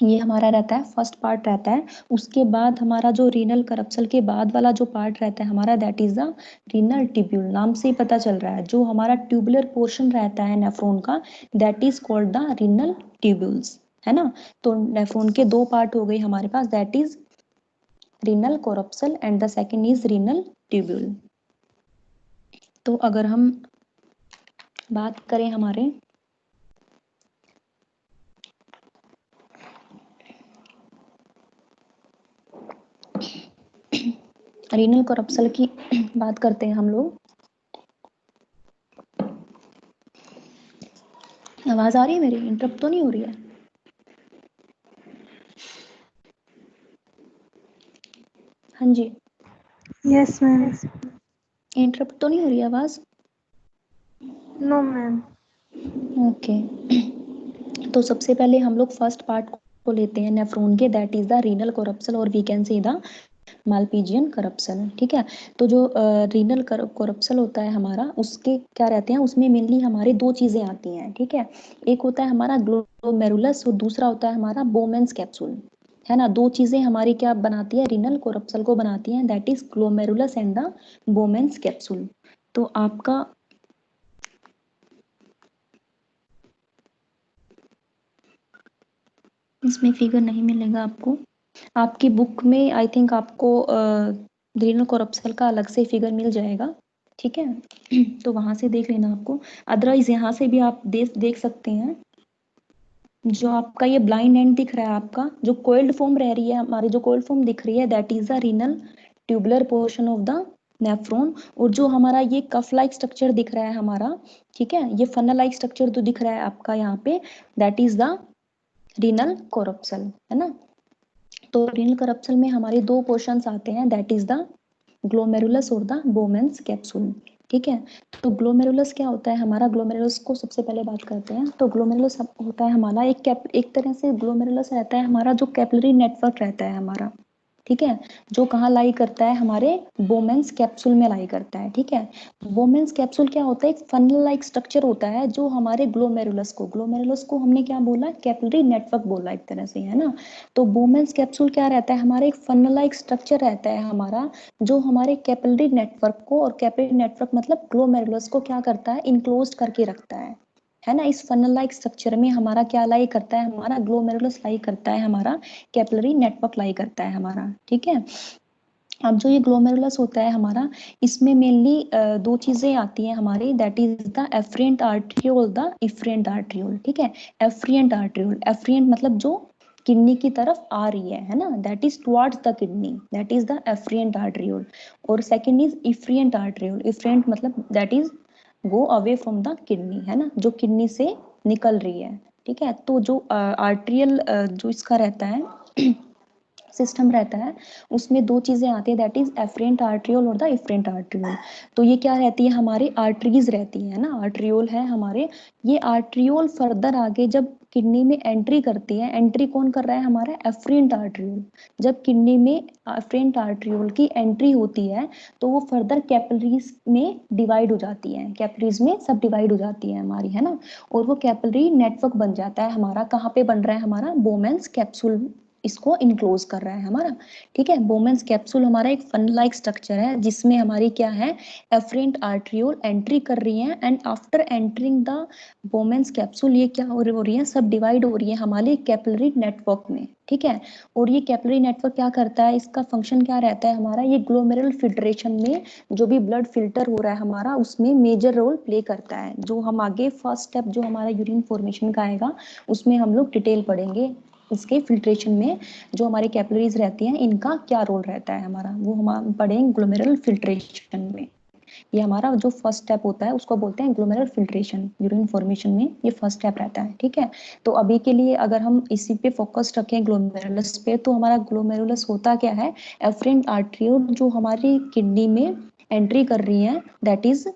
ये हमारा रहता है फर्स्ट पार्ट रहता है, उसके बाद हमारा जो रीनल करप्सल के बाद वाला जो पार्ट रहता है हमारा, that is the renal tubule. नाम से ही पता चल रहा है, जो हमारा ट्यूबुलर पोर्शन रहता है नेफ्रॉन का, that is called the renal tubules, है ना। तो नेफ्रॉन के दो पार्ट हो गए हमारे पास, that is renal corpuscle and the second is renal tubule. तो अगर हम बात करें हमारे रीनल कोरप्सल की बात करते हैं हम लोग। आवाज आ रही है मेरी, इंटरप्ट तो नहीं हो रही है? हाँ जी, यस मैम। इंटरप्ट तो नहीं हो रही आवाज? No ma'am. ओके। तो सबसे पहले हम लोग फर्स्ट पार्ट को लेते हैं नेफ्रॉन के, that is the renal corpuscle, और we can say the Malpighian corpuscle, ठीक है। तो जो रीनल करप्सल होता है हमारा, उसके क्या रहते हैं, उसमें मेनली हमारे दो चीजें आती हैं, ठीक है। एक होता है हमारा ग्लोमेरुलस और दूसरा होता है हमारा बोमेंस कैप्सूल, है ना। दो चीजें हमारी क्या बनाती है, रीनल कोरप्सल को बनाती हैं, that is glomerulus and the बोमेंस capsule. तो आपका इसमें फिगर नहीं मिलेगा आपको, आपकी बुक में आई थिंक आपको रीनल कोरप्सल का अलग से फिगर मिल जाएगा, ठीक है। तो वहां से देख लेना आपको, अदरवाइज यहाँ से भी आप देख सकते हैं। जो आपका ये ब्लाइंड एंड दिख रहा है, आपका जो कोइल्ड फॉर्म रह रही है, हमारी जो कोइल्ड फॉर्म दिख रही है, that is the renal tubular portion of the nephron. और जो हमारा ये कफ लाइक स्ट्रक्चर दिख रहा है हमारा, ठीक है, ये फनल लाइक स्ट्रक्चर तो दिख रहा है आपका यहाँ पे, दैट इज द रीनल कोरप्सल, है ना। तो रीनल कोरप्सल में हमारे दो पोर्शंस आते हैं, दैट इज द ग्लोमेरुलस और द बोमेंस कैप्सूल, ठीक है। तो ग्लोमेरुलस क्या होता है हमारा, ग्लोमेरुलस को सबसे पहले बात करते हैं। तो ग्लोमेरुलस होता है हमारा एक तरह से ग्लोमेरुलस रहता है हमारा जो कैपिलरी नेटवर्क रहता है हमारा, ठीक है, जो कहाँ लाई करता है, हमारे बोमेंस कैप्सूल में लाई करता है, ठीक है। बोमेंस कैप्सूल क्या होता है, एक फनल लाइक स्ट्रक्चर होता है जो हमारे ग्लोमेरुलस को हमने क्या बोला, कैपिलरी नेटवर्क बोला एक तरह से, है ना। तो बोमेंस कैप्सूल क्या रहता है हमारे, एक फनल लाइक स्ट्रक्चर रहता है हमारा, जो हमारे कैपिलरी नेटवर्क को, और कैपिलरी नेटवर्क मतलब ग्लोमेरुलस को क्या करता है, इनक्लोज करके रखता है ना। इस फनल लाइक स्ट्रक्चर में हमारा क्या लाई करता है, हमारा ग्लोमेरुलस लाई करता है, हमारा कैपिलरी नेटवर्क लाई करता है हमारा, ठीक है। अब जो ये ग्लोमेरुलस होता है हमारा, इसमें मेनली दो चीजें आती हैं हमारी, that is the afferent arteriole, the efferent arteriole, ठीक है। एफरेंट आर्ट्रियोल, एफरेंट मतलब जो किडनी की तरफ आ रही है ना, that is towards the kidney, that is the afferent arteriole. और second is efferent arteriole, efferent मतलब that is go away from the kidney, है ना, जो किडनी से निकल रही है, ठीक है। तो जो आर्ट्रियल जो इसका रहता है सिस्टम रहता है, उसमें दो चीजें आती है, दैट इज एफरेंट आर्ट्रियोल और द इफरेंट आर्ट्रियोल। तो ये क्या रहती है, हमारी आर्टरीज रहती है ना, आर्ट्रियोल है हमारे, ये आर्ट्रियोल फर्दर आगे जब किडनी में एंट्री करती है, एंट्री कौन कर रहा है, हमारा एफरेंट आर्ट्रियोल। जब किडनी में एफरेंट आर्ट्रियोल की एंट्री होती है, तो वो फर्दर कैपिलरीज में डिवाइड हो जाती है, कैपिलरीज में सब डिवाइड हो जाती है हमारी, है ना। और वो कैपिलरी नेटवर्क बन जाता है हमारा, कहाँ पे बन रहा है हमारा, बोमेंस कैप्सूल इसको इनक्लोज कर रहा है हमारा, ठीक है। बोमेंस कैप्सूल हमारा एक फन लाइक स्ट्रक्चर है, जिसमें हमारी क्या है, एफरेंट आर्ट्रियोल एंट्री कर रही है, and after entering the बोमेंस capsule ये क्या हो रही है, सब डिवाइड हो रही है हमारे कैपिलरी नेटवर्क में, ठीक है। और ये कैपिलरी नेटवर्क क्या करता है, इसका फंक्शन क्या रहता है हमारा, ये ग्लोमेरुलर फिल्ट्रेशन में जो भी ब्लड फिल्टर हो रहा है हमारा, उसमें मेजर रोल प्ले करता है। जो हम आगे फर्स्ट स्टेप जो हमारा यूरिन फॉर्मेशन का आएगा, उसमें हम लोग डिटेल पढ़ेंगे इसके फिल्ट्रेशन में, जो हमारी कैपिलरीज रहती हैं इनका क्या रोल रहता है हमारा, वो हम पढ़ेंगे ग्लोमेरुलर फिल्ट्रेशन में। ये हमारा जो फर्स्ट स्टेप होता है उसको बोलते हैं ग्लोमेरुलर फिल्ट्रेशन, यूरिन फॉर्मेशन में ये फर्स्ट स्टेप रहता है, ठीक है। तो अभी के लिए अगर हम इसी पे फोकस रखें ग्लोमेरुलस पे, तो हमारा ग्लोमेरुलस होता क्या है, एफरेंट आर्ट्रियोल जो हमारी किडनी में एंट्री कर रही है, दैट इज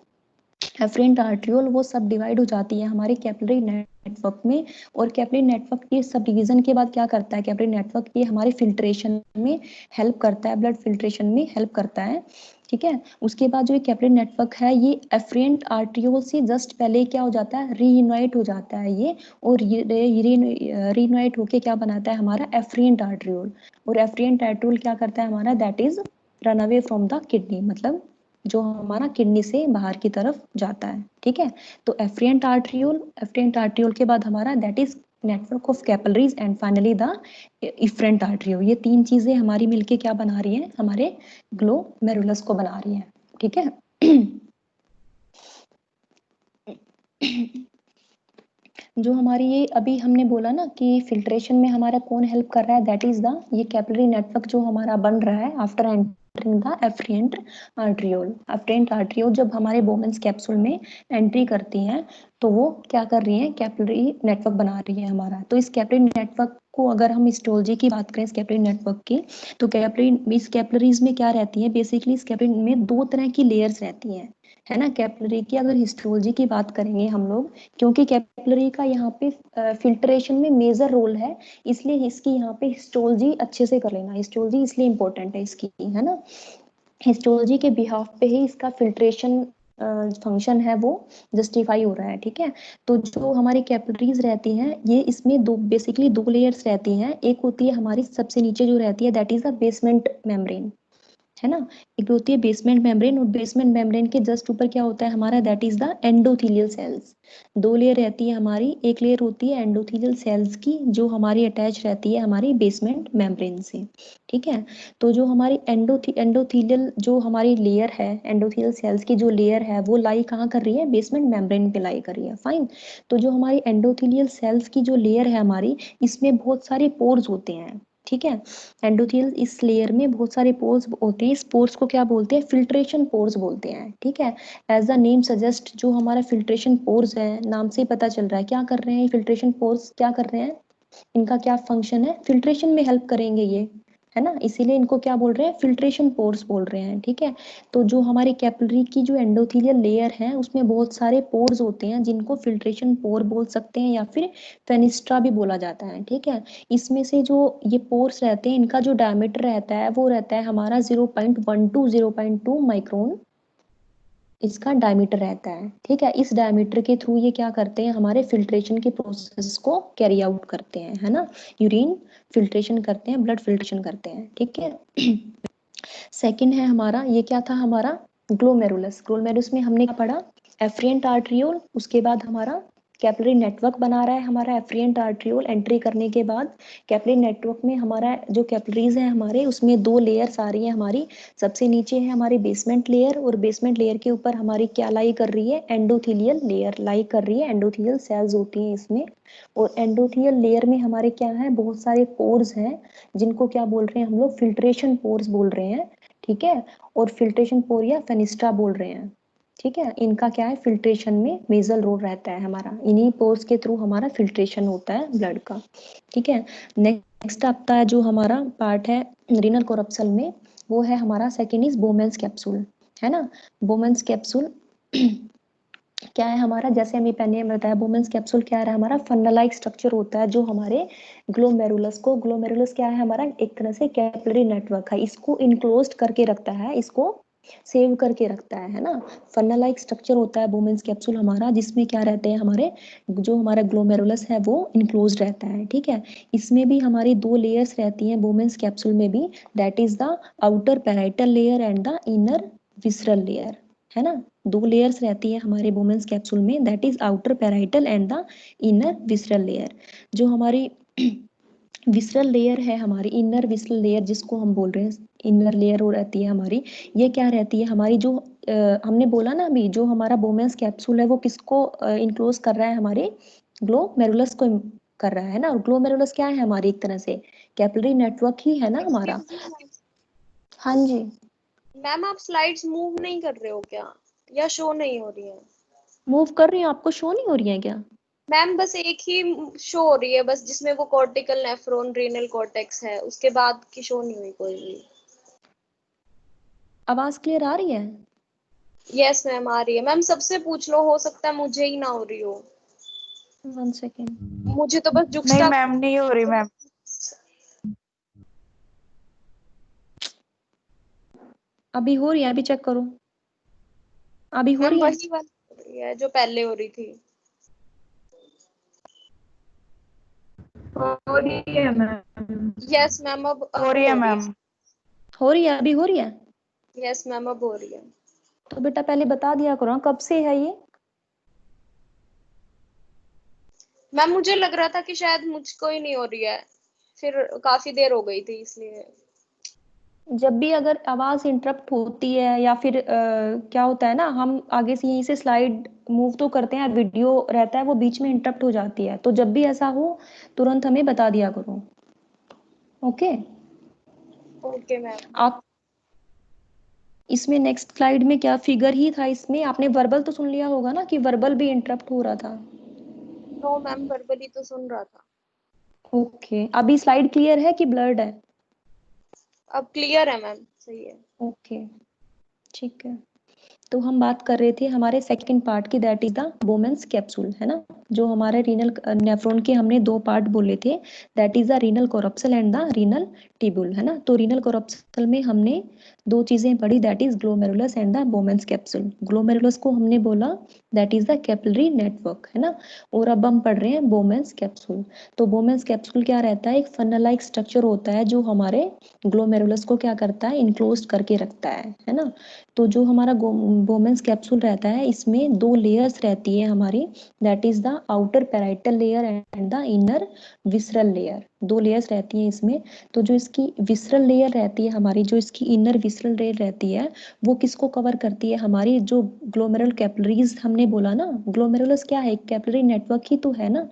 एफरेंट आर्ट्रियोल, वो सब डिवाइड हो जाती है हमारे कैपिलरी नेटवर्क में। और कैपिलरी नेटवर्क के सब डिवीजन के बाद क्या करता है, कैपिलरी नेटवर्क ये हमारे फिल्ट्रेशन में हेल्प करता है, ब्लड फिल्ट्रेशन में हेल्प करता है, ठीक है। उसके बाद जो कैपिलरी नेटवर्क है, ये एफरेंट आर्ट्रियोल से जस्ट पहले क्या हो जाता है, रीयूनाइट हो जाता है ये, और रीयूनाइट होके क्या बनाता है हमारा, एफरेंट आर्ट्रियोल। और एफरेंट आर्ट्रियोल क्या करता है हमारा, that is run away from the kidney, मतलब जो हमारा किडनी से बाहर की तरफ जाता है, ठीक है। तो एफरेंट आर्ट्रियोल के बाद हमारा that is network of capillaries, and finally the efferent arteriole. ये तीन चीजें हमारी मिलके क्या बना रही है, हमारे ग्लोमेरुलस को बना रही है, ठीक है। जो हमारी ये अभी हमने बोला ना कि फिल्ट्रेशन में हमारा कौन हेल्प कर रहा है, दैट इज द ये कैपिलरी नेटवर्क जो हमारा बन रहा है after entering the afferent arteriole. Afferent arteriole जब हमारे बोमेंस कैप्सूल में एंट्री करती हैं, तो वो क्या कर रही है, कैपिलरी नेटवर्क बना रही है हमारा। तो इस कैपिलरी नेटवर्क को अगर हम हिस्टोलॉजी की बात करें, इस कैपिलरी नेटवर्क की, तो इस कैपिलरीज में क्या रहती है, बेसिकली इस कैपिलरी में दो तरह की लेयर्स रहती हैं, है ना। कैपिलरी की अगर हिस्टोलॉजी की बात करेंगे हम लोग, क्योंकि कैपिलरी का यहाँ पे फिल्ट्रेशन में मेजर रोल है, इसलिए इसकी यहाँ पे हिस्टोलॉजी अच्छे से कर लेना। हिस्टोलॉजी इसलिए इंपॉर्टेंट है इसकी, है ना। हिस्टोलॉजी के बिहाफ पे ही इसका फिल्ट्रेशन फंक्शन है वो जस्टिफाई हो रहा है, ठीक है। तो जो हमारी कैपिलरीज रहती हैं, ये इसमें बेसिकली दो लेयर्स रहती हैं। एक होती है हमारी सबसे नीचे जो रहती है, that is the basement membrane, है ना। एक होती है बेसमेंट मेम्ब्रेन, और बेसमेंट मेम्ब्रेन के जस्ट ऊपर क्या होता है हमारा, that is the endothelial cells. दो लेयर रहती है हमारी, एक लेयर होती है एंडोथेलियल सेल्स की, जो हमारी अटैच रहती है हमारी बेसमेंट मेम्ब्रेन से, ठीक है। तो जो हमारी एंडोथेलियल जो हमारी लेयर है, एंडोथेलियल सेल्स की जो लेयर है, वो लाई कहाँ कर रही है, बेसमेंट मेम्ब्रेन पे लाई कर रही है, फाइन। तो जो हमारी एंडोथेलियल सेल्स की जो लेयर है हमारी, इसमें बहुत सारे पोर्स होते हैं, ठीक है। एंडोथेलियल इस लेयर में बहुत सारे पोर्स होते हैं। इस पोर्स को क्या बोलते हैं, फिल्ट्रेशन पोर्स बोलते हैं, ठीक है। एज द नेम सजेस्ट, जो हमारा फिल्ट्रेशन पोर्स है, नाम से ही पता चल रहा है क्या कर रहे हैं फिल्ट्रेशन पोर्स, क्या कर रहे हैं, इनका क्या फंक्शन है, फिल्ट्रेशन में हेल्प करेंगे ये, है ना। इसीलिए इनको क्या बोल रहे हैं, फिल्ट्रेशन पोर्स बोल रहे हैं, ठीक है। तो जो हमारी कैपिलरी की जो एंडोथेलियल लेयर है, उसमें बहुत सारे पोर्स होते हैं, जिनको फिल्ट्रेशन पोर बोल सकते हैं या फिर फेनिस्ट्रा भी बोला जाता है, ठीक है। इसमें से जो ये पोर्स रहते हैं, इनका जो डायमीटर रहता है वो रहता है हमारा 0.1 to 0.2 माइक्रोन, इसका डायमीटर रहता है, ठीक है। इस डायमीटर के थ्रू ये क्या करते हैं, हमारे फिल्ट्रेशन के प्रोसेस को कैरी आउट करते हैं, है ना। यूरिन फिल्ट्रेशन करते हैं, ब्लड फिल्ट्रेशन करते हैं, ठीक है। सेकंड है हमारा, ये क्या था हमारा, ग्लोमेरुलस। ग्लोमेरुलस में हमने क्या पढ़ा, एफरेंट आर्ट्रियोल, उसके बाद हमारा कैपिलरी नेटवर्क बना रहा है हमारा एफरेंट आर्ट्रियोल। एंट्री करने के बाद कैपिलरी नेटवर्क में हमारा जो कैपिलरीज है हमारे, उसमें दो लेयर्स आ रही है हमारी। सबसे नीचे है हमारी बेसमेंट लेयर, और बेसमेंट लेयर के ऊपर हमारी क्या लाई कर रही है, एंडोथेलियल लेयर लाई कर रही है। एंडोथेलियल सेल्स होती हैं इसमें, और एंडोथेलियल लेयर में हमारे क्या है, बहुत सारे पोर्स हैं, जिनको क्या बोल रहे हैं हम लोग, फिल्ट्रेशन पोर्स बोल रहे हैं, ठीक है। और फिल्ट्रेशन पोर या फेनिस्ट्रा बोल रहे हैं, ठीक है। इनका क्या है, फिल्ट्रेशन में मेजर रोल रहता है हमारा। इन्हीं पोर्स के थ्रू हमारा फिल्ट्रेशन होता है ब्लड का, ठीक है। नेक्स्ट आता है जो हमारा पार्ट है रीनल कोरप्सल में, वो है हमारा सेकेंड इज बोमेंस कैप्सूल, है ना। बोमेंस कैप्सूल क्या है हमारा, जैसे हमें पहले बताया, बोमेंस कैप्सूल क्या है हमारा, फन्नल लाइक स्ट्रक्चर होता है, जो हमारे ग्लोमेरुलस को, ग्लोमेरुलस क्या है हमारा, एक तरह से कैपिलरी नेटवर्क है, इसको इनक्लोज्ड करके रखता है, इसको सेव करके रखता है ना। फन्नल लाइक स्ट्रक्चर होता है बोमेंस कैप्सूल हमारा, जिसमें क्या रहते हैं हमारे, जो हमारा ग्लोमेरुलस है वो इनक्लोज्ड रहता है, ठीक है। इसमें भी हमारी दो लेयर्स रहती हैं बोमेंस कैप्सूल में भी, that is the outer parietal layer and the inner visceral layer, है ना। दो लेयर्स रहती है हमारे बोमेंस कैप्सूल में, that is outer parietal and the inner visceral layer. जो हमारी विसरल लेयर है हमारी, इनर विसरल लेयर जिसको हम बोल रहे हैं, इनर लेयर हो रहती है हमारी, ये क्या रहती है हमारी, जो हमने बोला ना अभी, जो हमारा बोमेंस कैप्सूल है वो किसको इनक्लोज कर रहा है, हमारे ग्लोमेरुलस को कर रहा है ना। और ग्लोमेरुलस क्या है हमारी, एक तरह से कैपिलरी नेटवर्क ही है ना हमारा। हाँ जी मैम आप स्लाइड्स मूव नहीं कर रहे हो क्या, या शो नहीं हो रही है? मूव कर रही हूँ, आपको शो नहीं हो रही है क्या? मैम बस एक ही शो हो रही है, बस जिसमें वो कॉर्टिकल नेफ्रॉन रीनल कॉर्टेक्स है, उसके बाद की शो नहीं हुई कोई भी। आवाज क्लियर आ रही है? यस मैम आ रही है। मैम सबसे पूछ लो, हो सकता है मुझे ही ना हो रही हो। 1 सेकेंड। मुझे तो बस नहीं जुक्स्टा मैम, नहीं हो रही मैम। अभी हो रही है, अभी चेक करो, अभी हो मैम रही है? वही वाली हो रही है जो पहले हो रही थी। हो रही है मैम। यस मैम अब हो रही है मैम। हो रही है, अभी हो रही है। यस मैम अब हो रही है। तो बेटा पहले बता दिया करो, कब से है ये? मैम मुझे लग रहा था कि शायद मुझको ही नहीं हो रही है, फिर काफी देर हो गई थी इसलिए। जब भी अगर आवाज इंटरप्ट होती है या फिर क्या होता है ना, हम आगे से यहीं से स्लाइड मूव तो करते हैं, वीडियो रहता है वो बीच में इंटरप्ट हो जाती है, तो जब भी ऐसा हो तुरंत हमें बता दिया करो, ओके। Okay ma'am. आप इसमें नेक्स्ट स्लाइड में क्या फिगर ही था, इसमें आपने वर्बल तो सुन लिया होगा ना, कि वर्बल भी इंटरप्ट हो रहा था। नो मैम वर्बली तो सुन रहा था। ओके, अभी स्लाइड क्लियर है कि ब्लर्ड है? अब क्लियर है मैम, सही है। ओके, ठीक है। तो हम बात कर रहे थे हमारे सेकंड पार्ट की, दैट इज द बोमेंस कैप्सूल, है ना। जो हमारे रीनल नेफ्रॉन के हमने दो पार्ट बोले थे, that is the renal corpuscle and the renal tubule, है ना। तो रीनल कोरप्सल में हमने दो चीजें पढ़ी, that is glomerulus and the बोमेंस capsule. Glomerulus को हमने बोला that is the capillary network, है ना। और अब हम पढ़ रहे हैं बोमेंस कैप्सूल। तो बोमेंस कैप्सूल क्या रहता है, एक फनल लाइक स्ट्रक्चर होता है जो हमारे ग्लोमेरुलस को क्या करता है, इनक्लोज करके रखता है ना। तो जो हमारा बोमेंस कैप्सूल रहता है, इसमें दो लेयर्स रहती है हमारी, that is the outer parietal layer and the inner visceral layer. दो लेयर्स रहती हैं इसमें। तो जो इसकी विसरल लेयर रहती है हमारी, जो इसकी इनर विसरल लेयर रहती है, वो किसको कवर करती है, हमारी जो ग्लोमेरुलर कैपिलरीज हमने बोला ना, ग्लोमेरुलस क्या है, कैपिलरी नेटवर्क ही तो है ना।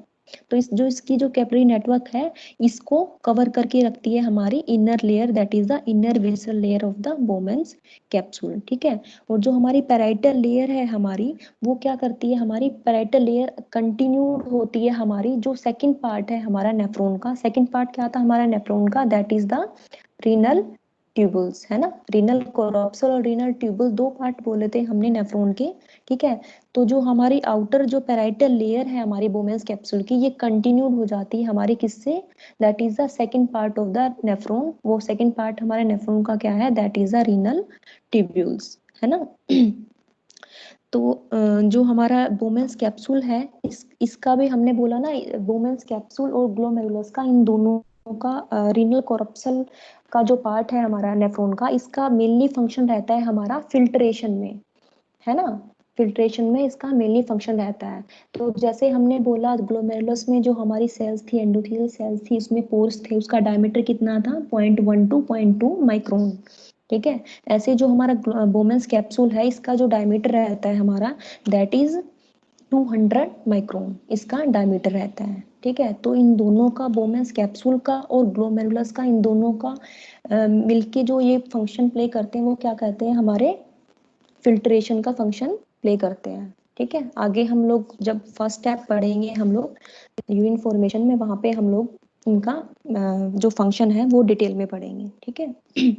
तो इसकी जो कैपिलरी नेटवर्क है, इसको कवर करके रखती है हमारी inner layer, that is the inner visceral layer of the बोमेंस capsule, ठीक है। और जो हमारी पैराइटल लेयर है हमारी, वो क्या करती है, हमारी पैराइटल लेयर कंटिन्यूड होती है हमारी, जो सेकंड पार्ट है हमारा नेफ्रॉन का। सेकंड पार्ट क्या था हमारा नेफ्रॉन का, that is the renal tubules, है ना। रीनल कोरप्सल और रीनल ट्यूबल दो पार्ट बोले थे हमने नेफ्रॉन के, ठीक है। तो जो हमारी आउटर जो पैराइटल लेयर है हमारी बोमेंस कैप्सूल की, ये कंटिन्यूड हो जाती है हमारी किससे, that is the second part of the nephron. वो सेकंड पार्ट हमारे नेफ्रॉन का क्या है, that is the renal tubules, है ना। तो जो हमारा बोमेंस कैप्सूल है, इसका भी हमने बोला ना, बोमेंस कैप्सूल और ग्लोमेरुलस का, इन दोनों का रीनल कोरप्सल का जो पार्ट है हमारा नेफ्रॉन का, इसका मेनली फंक्शन रहता है हमारा फिल्ट्रेशन में, है ना। फिल्ट्रेशन में इसका मेनली फंक्शन रहता है। तो जैसे हमने बोला ग्लोमेरुलस में जो हमारी सेल्स थी, एंडोथेलियल सेल्स थी, उसमें पोर्स थे, उसका डायमीटर कितना था, 0.1 to 0.2 माइक्रोन, ठीक है। ऐसे जो हमारा बोमेंस कैप्सूल है, इसका जो डायमीटर रहता है हमारा, दैट इज 200 माइक्रोन इसका डायमीटर रहता है, ठीक है। तो इन दोनों का, बोमेंस कैप्सूल का और ग्लोमेरुलस का, इन दोनों का मिलके जो ये फंक्शन प्ले करते हैं, वो क्या कहते हैं, हमारे फिल्ट्रेशन का फंक्शन प्ले करते हैं, ठीक है। आगे हम लोग जब फर्स्ट स्टेप पढ़ेंगे हम लोग यूरिन फॉर्मेशन में, वहां पे हम लोग इनका जो फंक्शन है वो डिटेल में पढ़ेंगे, ठीक है।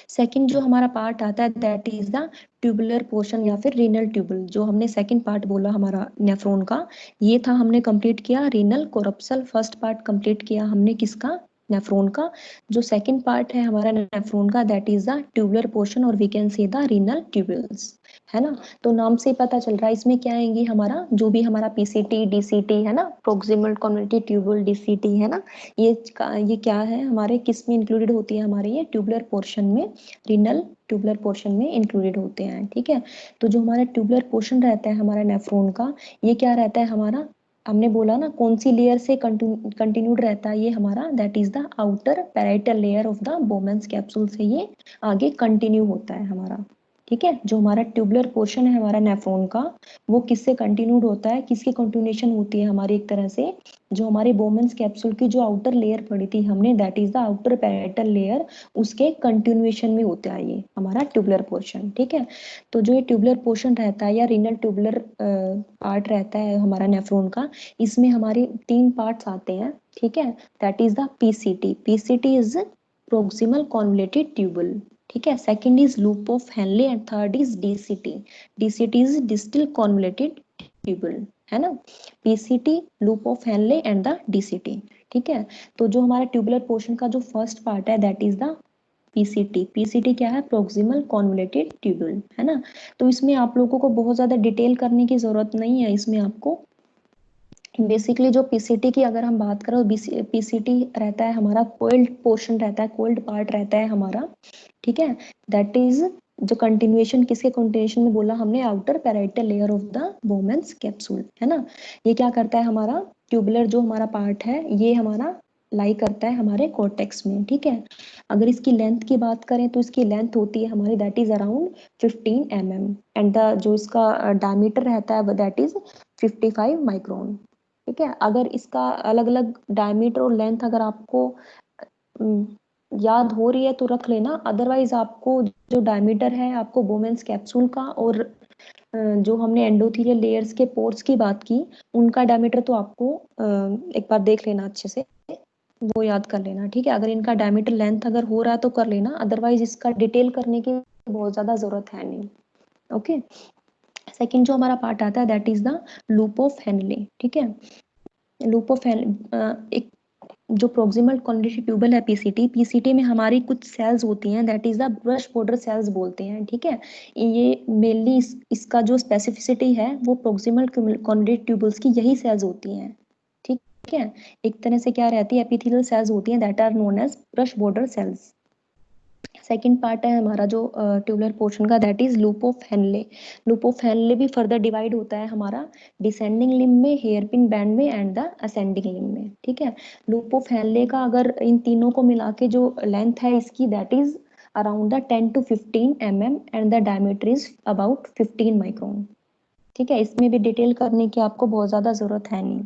सेकंड जो हमारा पार्ट आता है, that is the tubular portion या फिर रीनल ट्यूबुल। जो हमने सेकंड पार्ट बोला हमारा नेफ्रॉन का, ये था, हमने कंप्लीट किया रीनल कोरप्सल। फर्स्ट पार्ट कंप्लीट किया हमने किसका, नेफ्रॉन का। जो सेकंड पार्ट है हमारा नेफ्रॉन का, that is the tubular portion, और we can say the renal tubules, है ना। तो नाम से पता चल रहा है इसमें क्या आएंगे, हमारा जो भी हमारा पीसीटी, डीसीटी, है ना, प्रोक्सिमल कन्वोल्यूटिव ट्यूबुल, डीसीटी, है ना। ये क्या है, हमारे किस में इंक्लूडेड होती है, हमारे ये ट्यूबुलर पोर्शन में, रीनल ट्यूबुलर पोर्शन में इंक्लूडेड होते हैं, ठीक है। तो जो हमारा ट्यूबुलर पोर्शन रहता है हमारा नेफ्रॉन का, ये क्या रहता है हमारा, हमने बोला ना कौन सी लेयर से कंटिन्यूड रहता है ये हमारा, that is the outer parietal layer of the बोमेंस capsule से ये आगे कंटिन्यू होता है हमारा, ठीक है। जो हमारा ट्यूबुलर पोर्शन है हमारा नेफ्रॉन का, वो किससे कंटिन्यूड होता है, किसकी कंटिन्यूएशन होती है हमारी, एक तरह से जो हमारे बोमेंस कैप्सूल की जो आउटर लेयर पड़ी थी हमने, that is the outer parietal layer, उसके कंटिन्यूएशन में होता है ये हमारा ट्यूबुलर पोर्शन, ठीक है। तो जो ये ट्यूबुलर पोर्शन रहता है या रीनल ट्यूबुलर पार्ट रहता है हमारा नेफ्रॉन का, इसमें हमारे तीन पार्ट्स आते हैं, ठीक है। That is the PCT. PCT is proximal convoluted tubule, ठीक है। Second is loop of Henle and third is DCT. DCT is distal convoluted tubule, है ना। PCT, loop of Henle and the DCT, ठीक है। तो जो हमारा ट्यूबुलर पोर्शन का जो फर्स्ट पार्ट है, that is the PCT. PCT क्या है, प्रोक्सिमल कॉन्वोल्यूटेड ट्यूबुल, है ना। तो इसमें आप लोगों को बहुत ज्यादा डिटेल करने की जरूरत नहीं है, इसमें आपको बेसिकली जो पीसीटी की अगर हम बात करें, पीसीटी रहता है हमारा कोल्ड पोर्शन रहता है, कोल्ड पार्ट रहता है हमारा, ठीक है। दैट इज जो कंटिन्यूएशन, किसके कंटिन्यूएशन में बोला हमने, outer parietal layer of the बोमेंस capsule, है ना। ये क्या करता है हमारा ट्यूबुलर जो हमारा पार्ट है, ये हमारा लाई करता है हमारे कॉर्टेक्स में, ठीक है। अगर इसकी लेंथ की बात करें तो इसकी लेंथ होती है हमारी, that is around 15 mm and the जो इसका डायमीटर रहता है दैट इज 55 माइक्रोन, ठीक है। अगर इसका अलग अलग डायमीटर और लेंथ अगर आपको याद हो रही है तो रख लेना, अदरवाइज आपको जो डायमीटर है आपको बोमेंस कैप्सूल का, और जो हमने एंडोथेलियल लेयर्स के पोर्स की बात की, उनका डायमीटर तो आपको एक बार देख लेना अच्छे से, वो याद कर लेना, ठीक है। अगर इनका डायमीटर लेंथ अगर हो रहा है तो कर लेना, अदरवाइज इसका डिटेल करने की बहुत ज्यादा जरूरत है नहीं, ओके। सेकंड जो हमारा पार्ट आता है that is the loop of Henle, ठीक है। लूप ऑफ एक जो प्रोक्सिमल कॉन्वोल्यूटिव ट्यूबल है पीसीटी में हमारी कुछ सेल्स होती हैं that is the brush border cells बोलते हैं, ठीक है। ये मेनली इसका जो स्पेसिफिसिटी है वो प्रोक्सिमल कॉन्वोल्यूटिव ट्यूबल्स की यही सेल्स होती हैं, ठीक है। एक तरह से क्या रहती है, एपिथेलियल सेल्स होती हैं that are known as brush border cells. Second part है हमारा जो ट्यूबुलर पोर्शन का that is loop of Henle. Loop of Henle भी फर्दर डिवाइड होता है हमारा डिसेंडिंग लिम्ब में, हेयरपिन बैंड में एंड द असेंडिंग लिम्ब में, ठीक है। लूप ऑफ हेनले का अगर इन तीनों को मिला के जो लेंथ है इसकी that is around the 10 to 15 mm and the diameter is about 15 micron, ठीक है। इसमें भी डिटेल करने की आपको बहुत ज्यादा जरूरत है नहीं।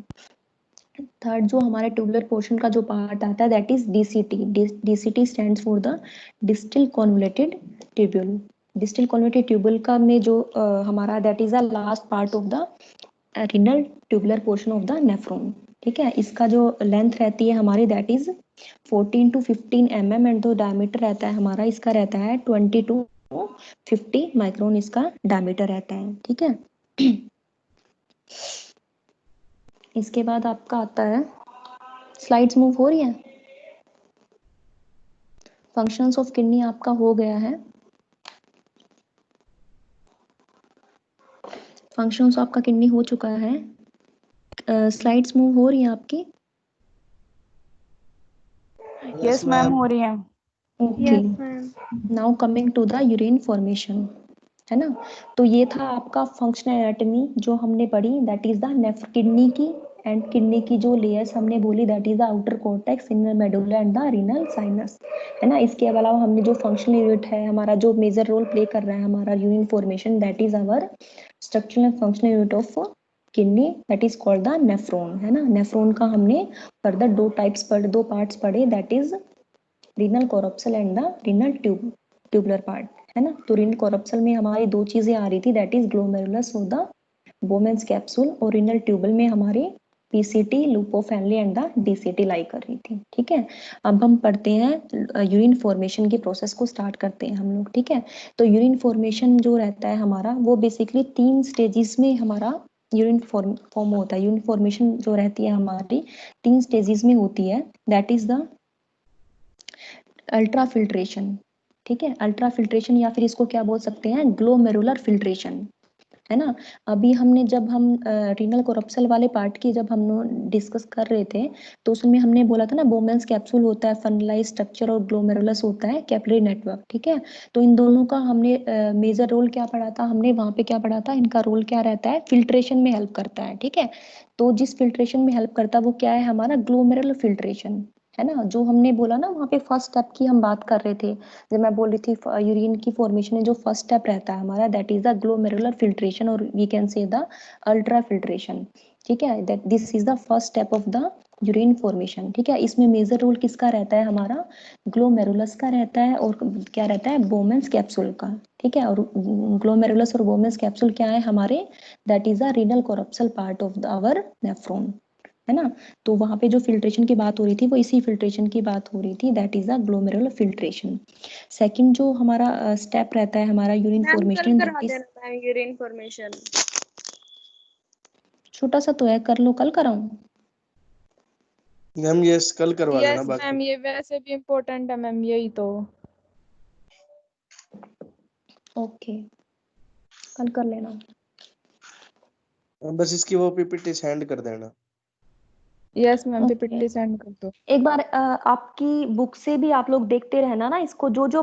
थर्ड जो हमारे ट्यूबुलर पोर्शन का जो पार्ट आता है that is DCT. DCT stands for the distal convoluted tubule. Distal convoluted tubule का में जो हमारा that is the last part of the renal tubular portion of the nephron, ठीक है। इसका जो लेंथ रहती है हमारी that is 14 to 15 mm and जो डायमीटर रहता है हमारा इसका रहता है 20 to 50 माइक्रोन इसका डायमीटर रहता है, ठीक है। इसके बाद आपका आता है, स्लाइड्स मूव हो रही है। फंक्शंस ऑफ किडनी आपका हो गया है। फंक्शंस आपका किडनी हो चुका है। स्लाइड्स मूव हो रही हैं आपकी। यस मैम हो रही है। Okay, yes ma'am. Now coming to the urine formation, है ना। तो ये था आपका फंक्शनल एनाटॉमी जो हमने पढ़ी दैट इज द किडनी की, एंड किडनी की जो लेयर्स हमने बोली that is the outer cortex, inner medulla and the renal sinus, है ना। इसके अलावा हमने जो फंक्शनल यूनिट है हमारा जो मेजर रोल प्ले कर रहा है हमारा urine formation that is our structural and functional unit of kidney that is called the nephron, है ना। नेफ्रॉन का हमने फर्दर दो पार्ट्स पढ़े that is renal corpuscle and the renal tubular part, है ना। तो रीनल कोरप्सल में हमारी दो चीजें आ रही थी that is glomerulus of the Bowman's capsule, और रीनल ट्यूबल में हमारी PCT, loop of Henle and the DCT lie कर रही थी, ठीक है। अब हम पढ़ते हैं यूरिन फॉर्मेशन के प्रोसेस को स्टार्ट करते हैं हम लोग, ठीक है। तो यूरिन फॉर्मेशन जो रहता है हमारा वो बेसिकली 3 स्टेजेस में हमारा यूरिन फॉर्म होता है। यूरिन फॉर्मेशन जो रहती है हमारी 3 स्टेजेस में होती है that is the ultra filtration, ठीक है। अल्ट्रा फिल्ट्रेशन या फिर इसको क्या बोल सकते हैं, ग्लोमेरुलर फिल्ट्रेशन, है ना। अभी हमने जब हम रीनल कोरप्सल वाले पार्ट की जब हम डिस्कस कर रहे थे तो उसमें हमने बोला था ना बोमेन्स कैप्सूल होता है फनलाइज स्ट्रक्चर और ग्लोमेरुलस होता है कैपिलरी नेटवर्क, ठीक है। तो इन दोनों का हमने मेजर रोल क्या पढ़ा था, हमने वहां पे क्या पढ़ा था, इनका रोल क्या रहता है, फिल्ट्रेशन में हेल्प करता है, ठीक है। तो जिस फिल्ट्रेशन में हेल्प करता है वो क्या है हमारा ग्लोमेरुलर फिल्ट्रेशन, है ना। जो हमने बोला ना वहाँ पे फर्स्ट स्टेप की हम बात कर रहे थे जब मैं बोल रही थी यूरिन की फॉर्मेशन में जो फर्स्ट स्टेप रहता है हमारा that is the glomerular filtration और we can say the ultra filtration, ठीक है। That this is the first step of the urine formation, ठीक है। इसमें मेजर रोल किसका रहता है हमारा ग्लोमेरुलस का रहता है और क्या रहता है बोमेन्स कैप्सूल का, ठीक है। और ग्लोमेरुलस और बोमेन्स कैप्सूल क्या है हमारे that is the renal corpuscle part of our nephron, है ना। तो वहां पे जो फिल्ट्रेशन की बात हो रही थी वो इसी फिल्ट्रेशन की बात हो रही थी that is the glomerular filtration. Second जो हमारा स्टेप रहता है हमारा यूरिन मैम कल फॉर्मेशन करवा दैट इज, देना मैम यूरिन फॉर्मेशन। छोटा सा तो है, कर लो, कल कराऊं। मैम यस कल करवा देना यस बाकी। मैम ये वैसे भी इम्पोर्टेंट है मैम यही तो। ओके, कल कर लेना। बस इसकी वो पीपीटी सेंड कर देना। Yes ma'am okay, PPT send कर दो। एक बार आपकी बुक से भी आप लोग देखते रहना ना इसको, जो जो